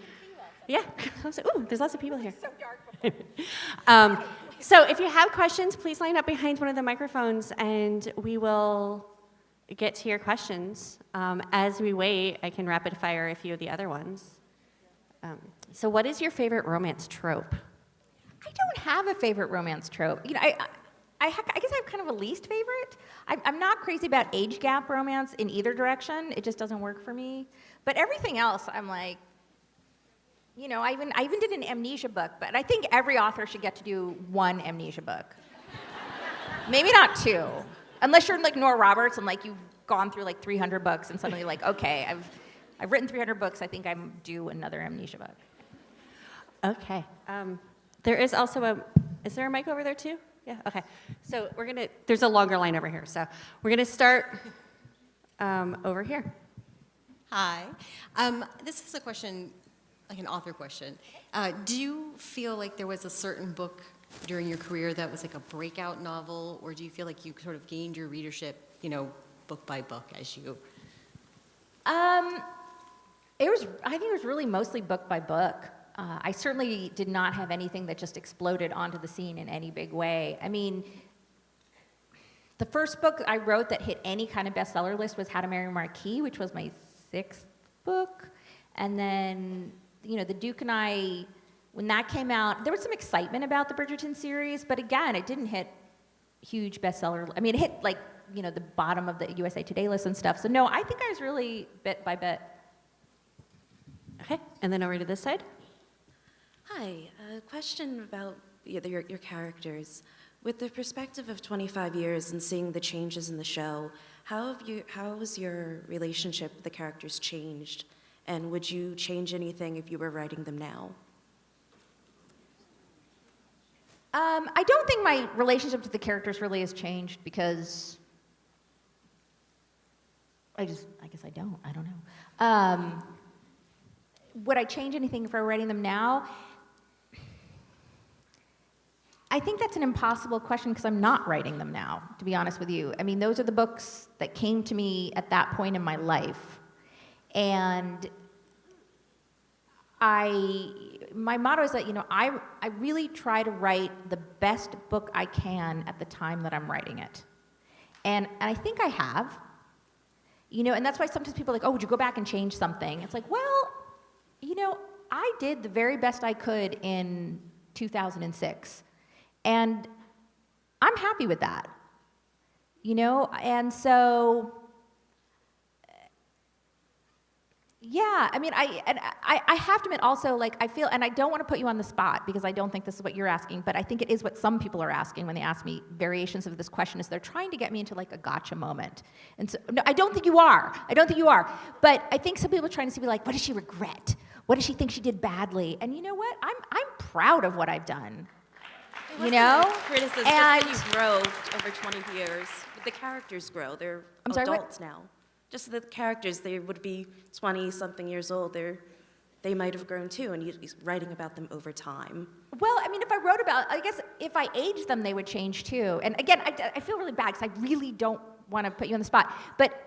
Yeah. Ooh, there's lots of people here. It's so dark. So if you have questions, please line up behind one of the microphones, and we will get to your questions. As we wait, I can rapid fire a few of the other ones. So what is your favorite romance trope? I don't have a favorite romance trope. You know, I guess I have kind of a least favorite. I'm not crazy about age gap romance in either direction. It just doesn't work for me. But everything else, I'm like, you know, I even did an amnesia book, but I think every author should get to do one amnesia book. Maybe not two, unless you're like Nora Roberts and like you've gone through like 300 books and suddenly like, okay, I've written 300 books. I think I'm due another amnesia book. Okay. There is also is there a mic over there too? Yeah, okay. So there's a longer line over here. So we're gonna start over here. Hi. This is a question, like an author question. Do you feel like there was a certain book during your career that was like a breakout novel, or do you feel like you sort of gained your readership, you know, book by book as you? I think it was really mostly book by book. I certainly did not have anything that just exploded onto the scene in any big way. I mean, the first book I wrote that hit any kind of bestseller list was How to Marry a Marquis, which was my 6th book. And then, you know, The Duke and I, when that came out, there was some excitement about the Bridgerton series, but again, it didn't hit huge bestseller. I mean, it hit like, you know, the bottom of the USA Today list and stuff. So no, I think I was really bit by bit. Okay, and then over to this side. Hi, a question about your characters. With the perspective of 25 years and seeing the changes in the show, how has your relationship with the characters changed? And would you change anything if you were writing them now? I don't think my relationship to the characters really has changed because I guess I don't. I don't know. Would I change anything if I were writing them now? I think that's an impossible question because I'm not writing them now, to be honest with you. I mean, those are the books that came to me at that point in my life. And my motto is that, you know, I really try to write the best book I can at the time that I'm writing it. And I think I have. You know, and that's why sometimes people are like, oh, would you go back and change something? It's like, well, you know, I did the very best I could in 2006. And I'm happy with that, you know? And so, yeah, I mean, I have to admit also, like, I feel, and I don't want to put you on the spot because I don't think this is what you're asking, but I think it is what some people are asking when they ask me variations of this question, is they're trying to get me into like a gotcha moment. And so, no, I don't think you are. I don't think you are. But I think some people are trying to be like, what does she regret? What does she think she did badly? And you know what? I'm proud of what I've done. You know? Criticism, and just that you grow over 20 years. But the characters grow. They're I'm sorry, what? adults now. Just the characters, they would be 20-something years old. They might have grown too, and you're writing about them over time. Well, I mean, if I wrote about, I guess if I aged them, they would change too. And again, I feel really bad because I really don't want to put you on the spot. But,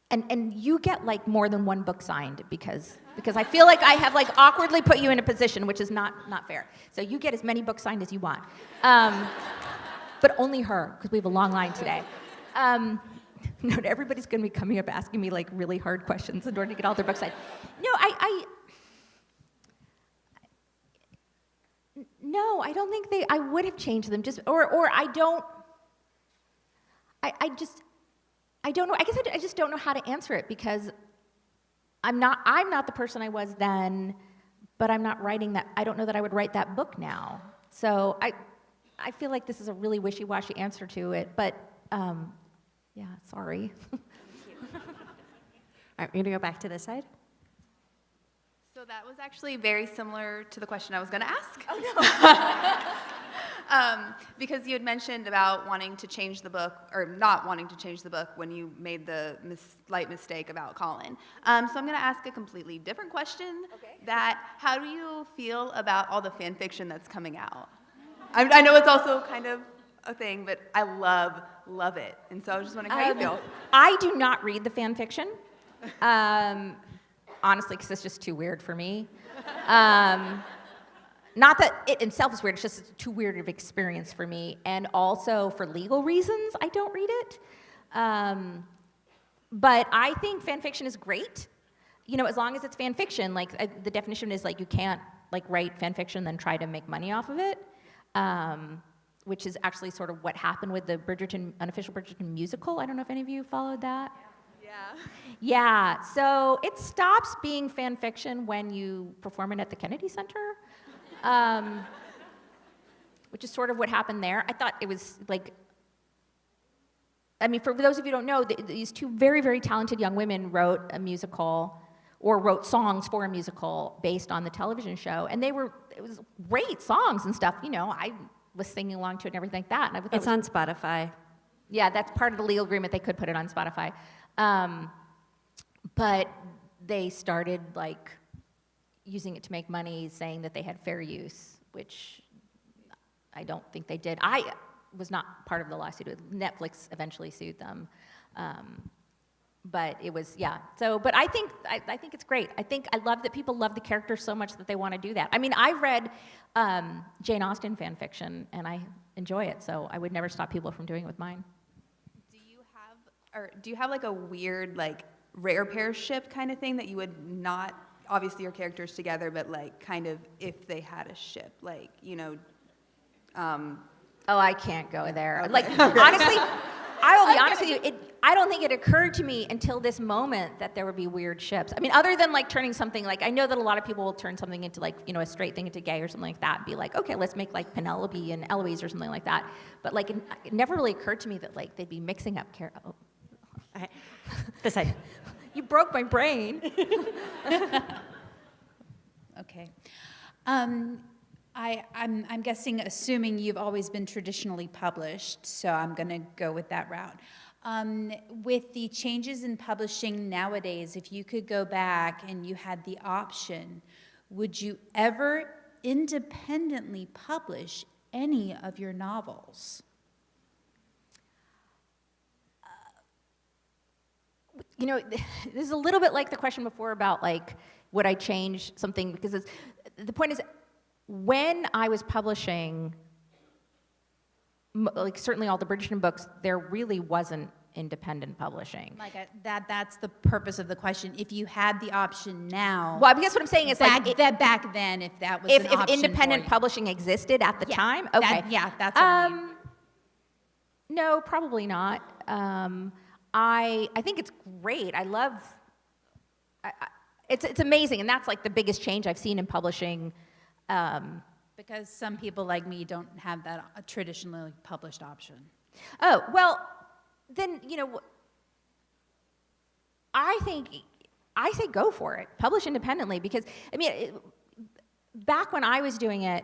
and you get like more than one book signed because I feel like I have like awkwardly put you in a position, which is not fair. So you get as many books signed as you want. But only her, because we have a long line today. No, everybody's going to be coming up asking me like really hard questions in order to get all their books signed. No, No, I don't think I would have changed them. Just or I I don't know. I guess I just don't know how to answer it because I'm not the person I was then, but I'm not writing that. I don't know that I would write that book now. So I feel like this is a really wishy-washy answer to it, but yeah, sorry. All right, we're gonna go back to this side. So that was actually very similar to the question I was going to ask. Oh, no. Because you had mentioned about wanting to change the book, or not wanting to change the book when you made the slight mistake about Colin. So I'm going to ask a completely different question. Okay. That, how do you feel about all the fan fiction that's coming out? I know it's also kind of a thing, but I love it. And so I was just wondering how you feel. I do not read the fan fiction. Honestly, because it's just too weird for me. Not that it itself is weird, it's just too weird of experience for me. And also for legal reasons, I don't read it. But I think fan fiction is great. You know, as long as it's fan fiction, like the definition is like you can't like write fan fiction then try to make money off of it. Which is actually sort of what happened with the unofficial Bridgerton musical. I don't know if any of you followed that. Yeah. Yeah, so it stops being fan fiction when you perform it at the Kennedy Center, which is sort of what happened there. I thought it was like, I mean, for those of you who don't know, these two very, very talented young women wrote a musical or wrote songs for a musical based on the television show, and it was great songs and stuff. You know, I was singing along to it and everything like that. And I thought It's on Spotify. Yeah, that's part of the legal agreement. They could put it on Spotify. But they started like using it to make money, saying that they had fair use, which I don't think they did. I was not part of the lawsuit. Netflix eventually sued them. But it was, yeah. So, but I think it's great. I love that people love the characters so much that they want to do that. I mean, I read Jane Austen fan fiction, and I enjoy it, so I would never stop people from doing it with mine. Do you have like a weird, like, rare pair ship kind of thing that you would not, obviously your characters together, but like kind of if they had a ship, like, you know, Oh, I can't go there. Okay. Like, honestly, I will be honest with you, I don't think it occurred to me until this moment that there would be weird ships. I mean, other than like turning something, like, I know that a lot of people will turn something into like, you know, a straight thing into gay or something like that, and be like, okay, let's make like Penelope and Eloise or something like that. But like, it never really occurred to me that like they'd be mixing up Okay. This side. You broke my brain. Okay. I'm guessing, assuming you've always been traditionally published, so I'm going to go with that route. With the changes in publishing nowadays, if you could go back and you had the option, would you ever independently publish any of your novels? You know, this is a little bit like the question before about like, would I change something? Because the point is, when I was publishing, like certainly all the Bridgerton books, there really wasn't independent publishing. Like that's the purpose of the question. If you had the option now, Well, I guess what I'm saying is back, like, back then, if that was if an option independent for you. publishing existed at the Yeah, time, that- okay. yeah, that's what I mean. No, probably not. I think it's great. I love. It's amazing, and that's like the biggest change I've seen in publishing. Because some people like me don't have that traditionally published option. Oh, well, then, you know, I say go for it. Publish independently, because, I mean, back when I was doing it,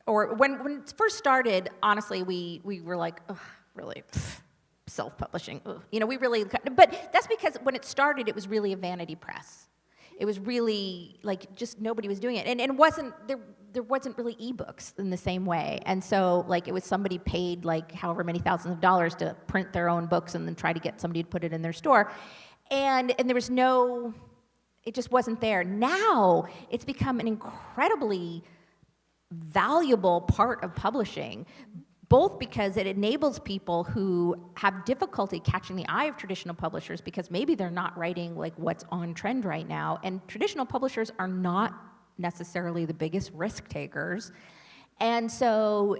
or when it first started, honestly, we were like, ugh, really, self-publishing, ugh. You know, we really, but that's because when it started, it was really a vanity press. It was really, like, just nobody was doing it. And it wasn't, there wasn't really ebooks in the same way. And so, like, it was somebody paid, like, however many thousands of dollars to print their own books and then try to get somebody to put it in their store. And there was no, it just wasn't there. Now, it's become an incredibly valuable part of publishing, both because it enables people who have difficulty catching the eye of traditional publishers because maybe they're not writing like what's on trend right now, and traditional publishers are not necessarily the biggest risk takers. And so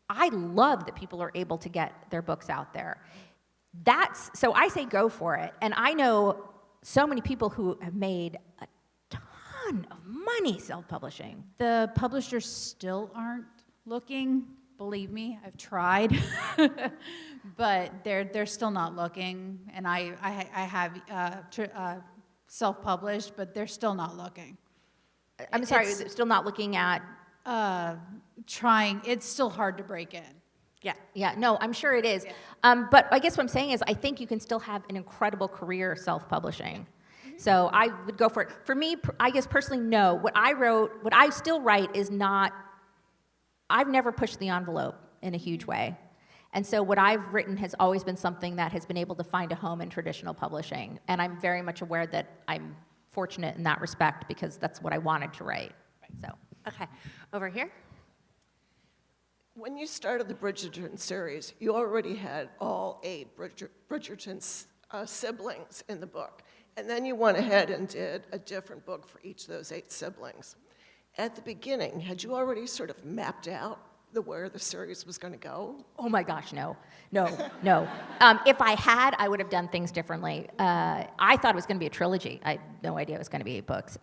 I love that people are able to get their books out there. so I say go for it. And I know so many people who have made a ton of money self-publishing. The publishers still aren't looking. Believe me, I've tried, but they're still not looking. And I have self-published, but they're still not looking. I'm sorry, still not looking at. Trying. It's still hard to break in. Yeah, no, I'm sure it is. But I guess what I'm saying is I think you can still have an incredible career self-publishing. So I would go for it. For me, I guess personally, no. What I still write is not, I've never pushed the envelope in a huge way. And so what I've written has always been something that has been able to find a home in traditional publishing. And I'm very much aware that I'm fortunate in that respect because that's what I wanted to write. So, Okay, over here. When you started the Bridgerton series, you already had all 8 Bridgerton's siblings in the book. And then you went ahead and did a different book for each of those 8 siblings. At the beginning, had you already sort of mapped out where the series was going to go? oh my gosh, no. If I had, I would have done things differently. I thought it was going to be a trilogy. I had no idea it was going to be 8 books.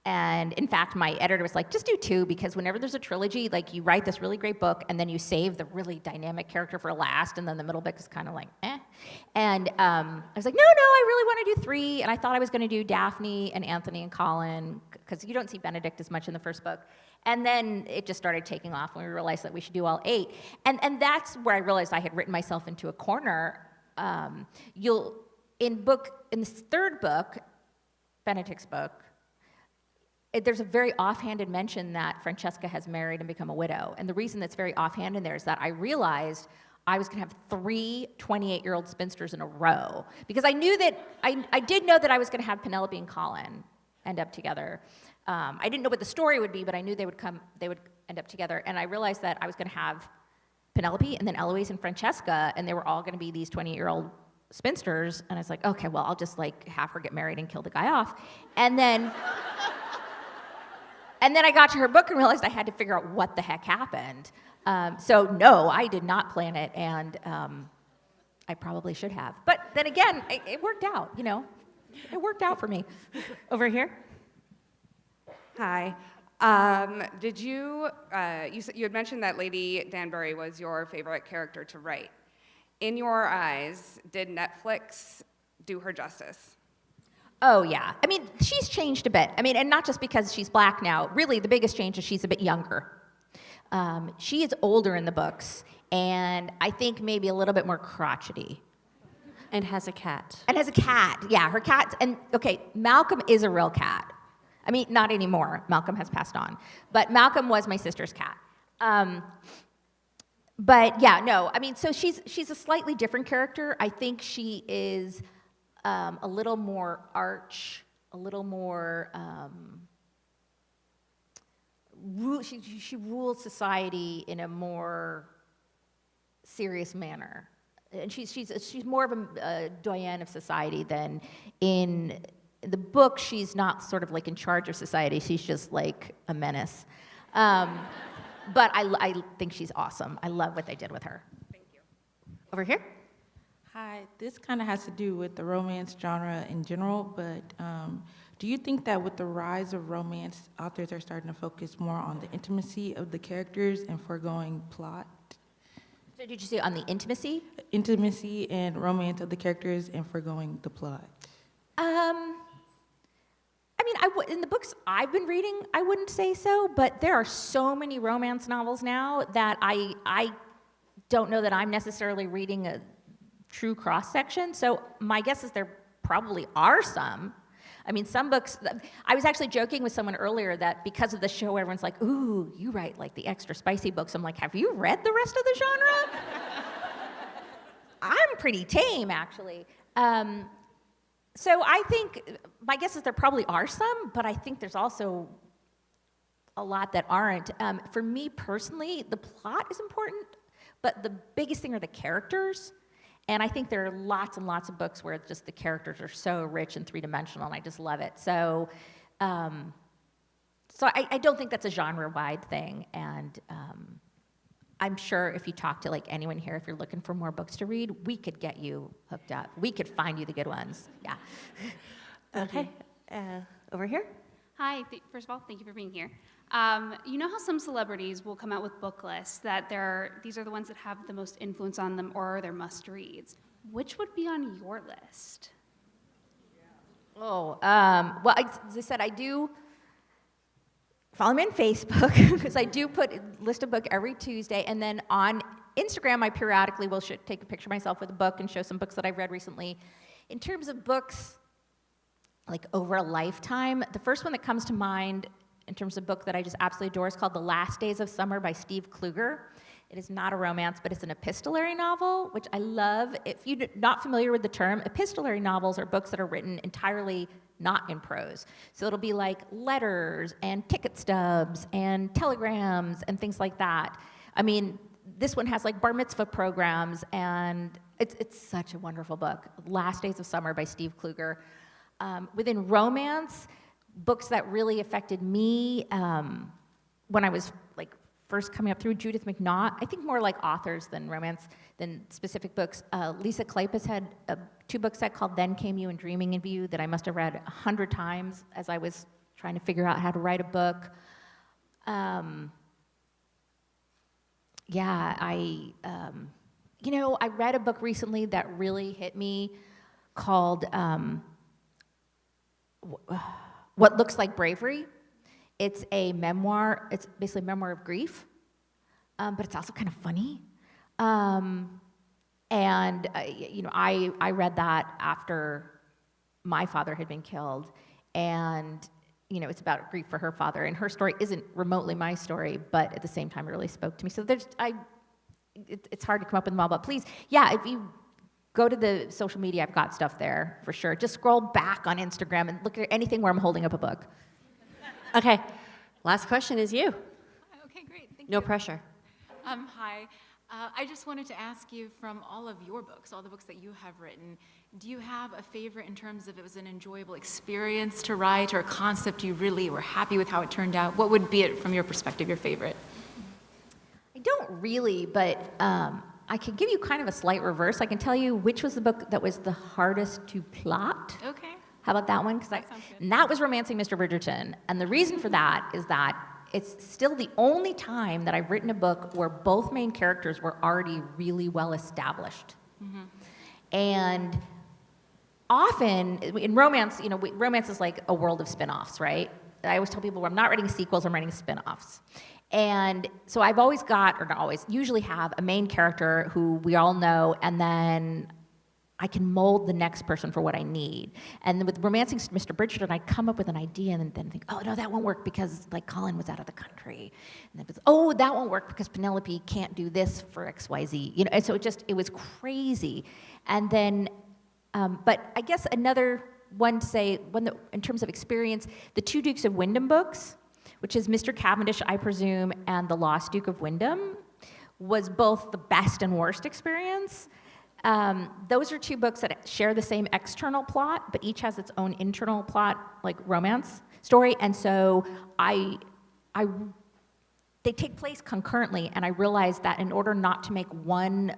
And in fact, my editor was like, just do 2, because whenever there's a trilogy, like you write this really great book and then you save the really dynamic character for last, and then the middle book is kind of like, eh. And I was like, no, I really want to do 3. And I thought I was going to do Daphne and Anthony and Colin, because you don't see Benedict as much in the first book. And then it just started taking off when we realized that we should do all 8. And that's where I realized I had written myself into a corner. In this third book, Benedict's book, there's a very offhanded mention that Francesca has married and become a widow. And the reason that's very offhanded there is that I realized I was going to have 3 28-year-old spinsters in a row. Because I knew that, I did know that I was going to have Penelope and Colin end up together. I didn't know what the story would be, but I knew they would end up together. And I realized that I was going to have Penelope and then Eloise and Francesca, and they were all going to be these 28-year-old spinsters. And I was like, okay, well, I'll just like have her get married and kill the guy off. And then I got to her book and realized I had to figure out what the heck happened. So no, I did not plan it, and I probably should have. But then again, it worked out, It worked out for me. Over here. Hi. Did you had mentioned that Lady Danbury was your favorite character to write. In your eyes, did Netflix do her justice? Oh, yeah. I mean, she's changed a bit. I mean, and not just because she's black now. Really, the biggest change is she's a bit younger. She is older in the books, and I think maybe a little bit more crotchety. And has a cat. And has a cat. Yeah, her cat. And, okay, Malcolm is a real cat. I mean, not anymore. Malcolm has passed on. But Malcolm was my sister's cat. But, yeah, no. I mean, so she's a slightly different character. I think she is a little more arch, a little more, she rules society in a more serious manner. And she's more of a doyenne of society than in the book. She's not sort of like in charge of society. She's just like a menace. But I think she's awesome. I love what they did with her. Thank you. Over here. Hi, this kind of has to do with the romance genre in general, but do you think that with the rise of romance, authors are starting to focus more on the intimacy of the characters and foregoing plot? So did you say on the intimacy? Intimacy and romance of the characters and foregoing the plot. I mean, in the books I've been reading, I wouldn't say so, but there are so many romance novels now that I don't know that I'm necessarily reading a true cross-section, so my guess is there probably are some. I mean, some books, I was actually joking with someone earlier that because of the show, everyone's like, ooh, you write like the extra spicy books. I'm like, have you read the rest of the genre? I'm pretty tame, actually. So I think, my guess is there probably are some, but I think there's also a lot that aren't. For me personally, the plot is important, but the biggest thing are the characters. And I think there are lots and lots of books where just the characters are so rich and three-dimensional, and I just love it. So, I don't think that's a genre-wide thing, and I'm sure if you talk to like anyone here, if you're looking for more books to read, we could get you hooked up. We could find you the good ones. Yeah. Okay, over here. Hi, first of all, thank you for being here. You know how some celebrities will come out with book lists that these are the ones that have the most influence on them or they're must-reads. Which would be on your list? Oh, well, as I said, I do follow me on Facebook because I do list a book every Tuesday, and then on Instagram, I periodically will take a picture of myself with a book and show some books that I've read recently. In terms of books, like over a lifetime, the first one that comes to mind in terms of book that I just absolutely adore is called The Last Days of Summer by Steve Kluger. It is not a romance, but it's an epistolary novel, which I love. If you're not familiar with the term, epistolary novels are books that are written entirely not in prose. So it'll be like letters and ticket stubs and telegrams and things like that. I mean, this one has like bar mitzvah programs, and it's such a wonderful book. Last Days of Summer by Steve Kluger. Within romance, books that really affected me when I was like first coming up through, Judith McNaught. I think more like authors than romance, than specific books. Lisa Kleypas had a 2-book set called Then Came You and Dreaming of You that I must have read 100 times as I was trying to figure out how to write a book. I read a book recently that really hit me called What Looks Like Bravery. It's a memoir. It's basically a memoir of grief, but it's also kind of funny. I read that after my father had been killed, and it's about grief for her father, and her story isn't remotely my story, but at the same time, it really spoke to me. So it's hard to come up with them all, but please, if you go to the social media, I've got stuff there for sure. Just scroll back on Instagram and look at anything where I'm holding up a book. Okay, last question is you. Okay, great. Thank No you. pressure. Hi. I just wanted to ask you, from all of your books, all the books that you have written, do you have a favorite in terms of it was an enjoyable experience to write, or a concept you really were happy with how it turned out? What would be, from your perspective, your favorite? I don't really, but I can give you kind of a slight reverse. I can tell you which was the book that was the hardest to plot. Okay. How about that one? That sounds good. And that was Romancing Mr. Bridgerton. And the reason for that is that it's still the only time that I've written a book where both main characters were already really well established. Mm-hmm. And often in romance, romance is like a world of spin-offs, right? I always tell people, I'm not writing sequels, I'm writing spin-offs. And so I've always usually have a main character who we all know, and then I can mold the next person for what I need. And with Romancing Mr. Bridgerton, I'd come up with an idea and then think, oh, no, that won't work because like Colin was out of the country. And then that won't work because Penelope can't do this for XYZ. And so it was crazy. And then, but I guess another one to say, in terms of experience, the 2 Dukes of Wyndham books, which is Mr. Cavendish, I presume, and The Lost Duke of Wyndham, was both the best and worst experience. Those are 2 books that share the same external plot, but each has its own internal plot, like romance story. And so they take place concurrently, and I realized that in order not to make one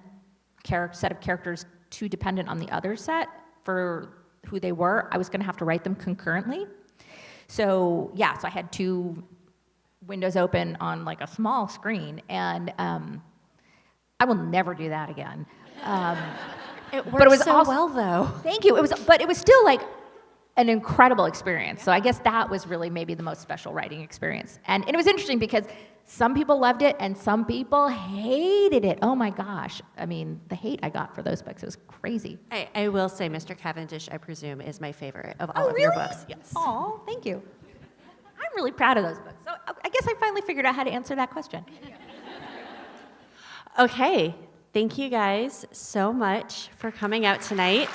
set of characters too dependent on the other set for who they were, I was going to have to write them concurrently. So I had 2 windows open on like a small screen, and I will never do that again. It worked so well, though. Thank you. But it was still like an incredible experience. So I guess that was really maybe the most special writing experience. And it was interesting because some people loved it and some people hated it. Oh my gosh. I mean, the hate I got for those books, it was crazy. I will say Mr. Cavendish, I presume, is my favorite of all of your books. Yes. Oh, thank you. I'm really proud of those books. So I guess I finally figured out how to answer that question. Okay. Thank you guys so much for coming out tonight.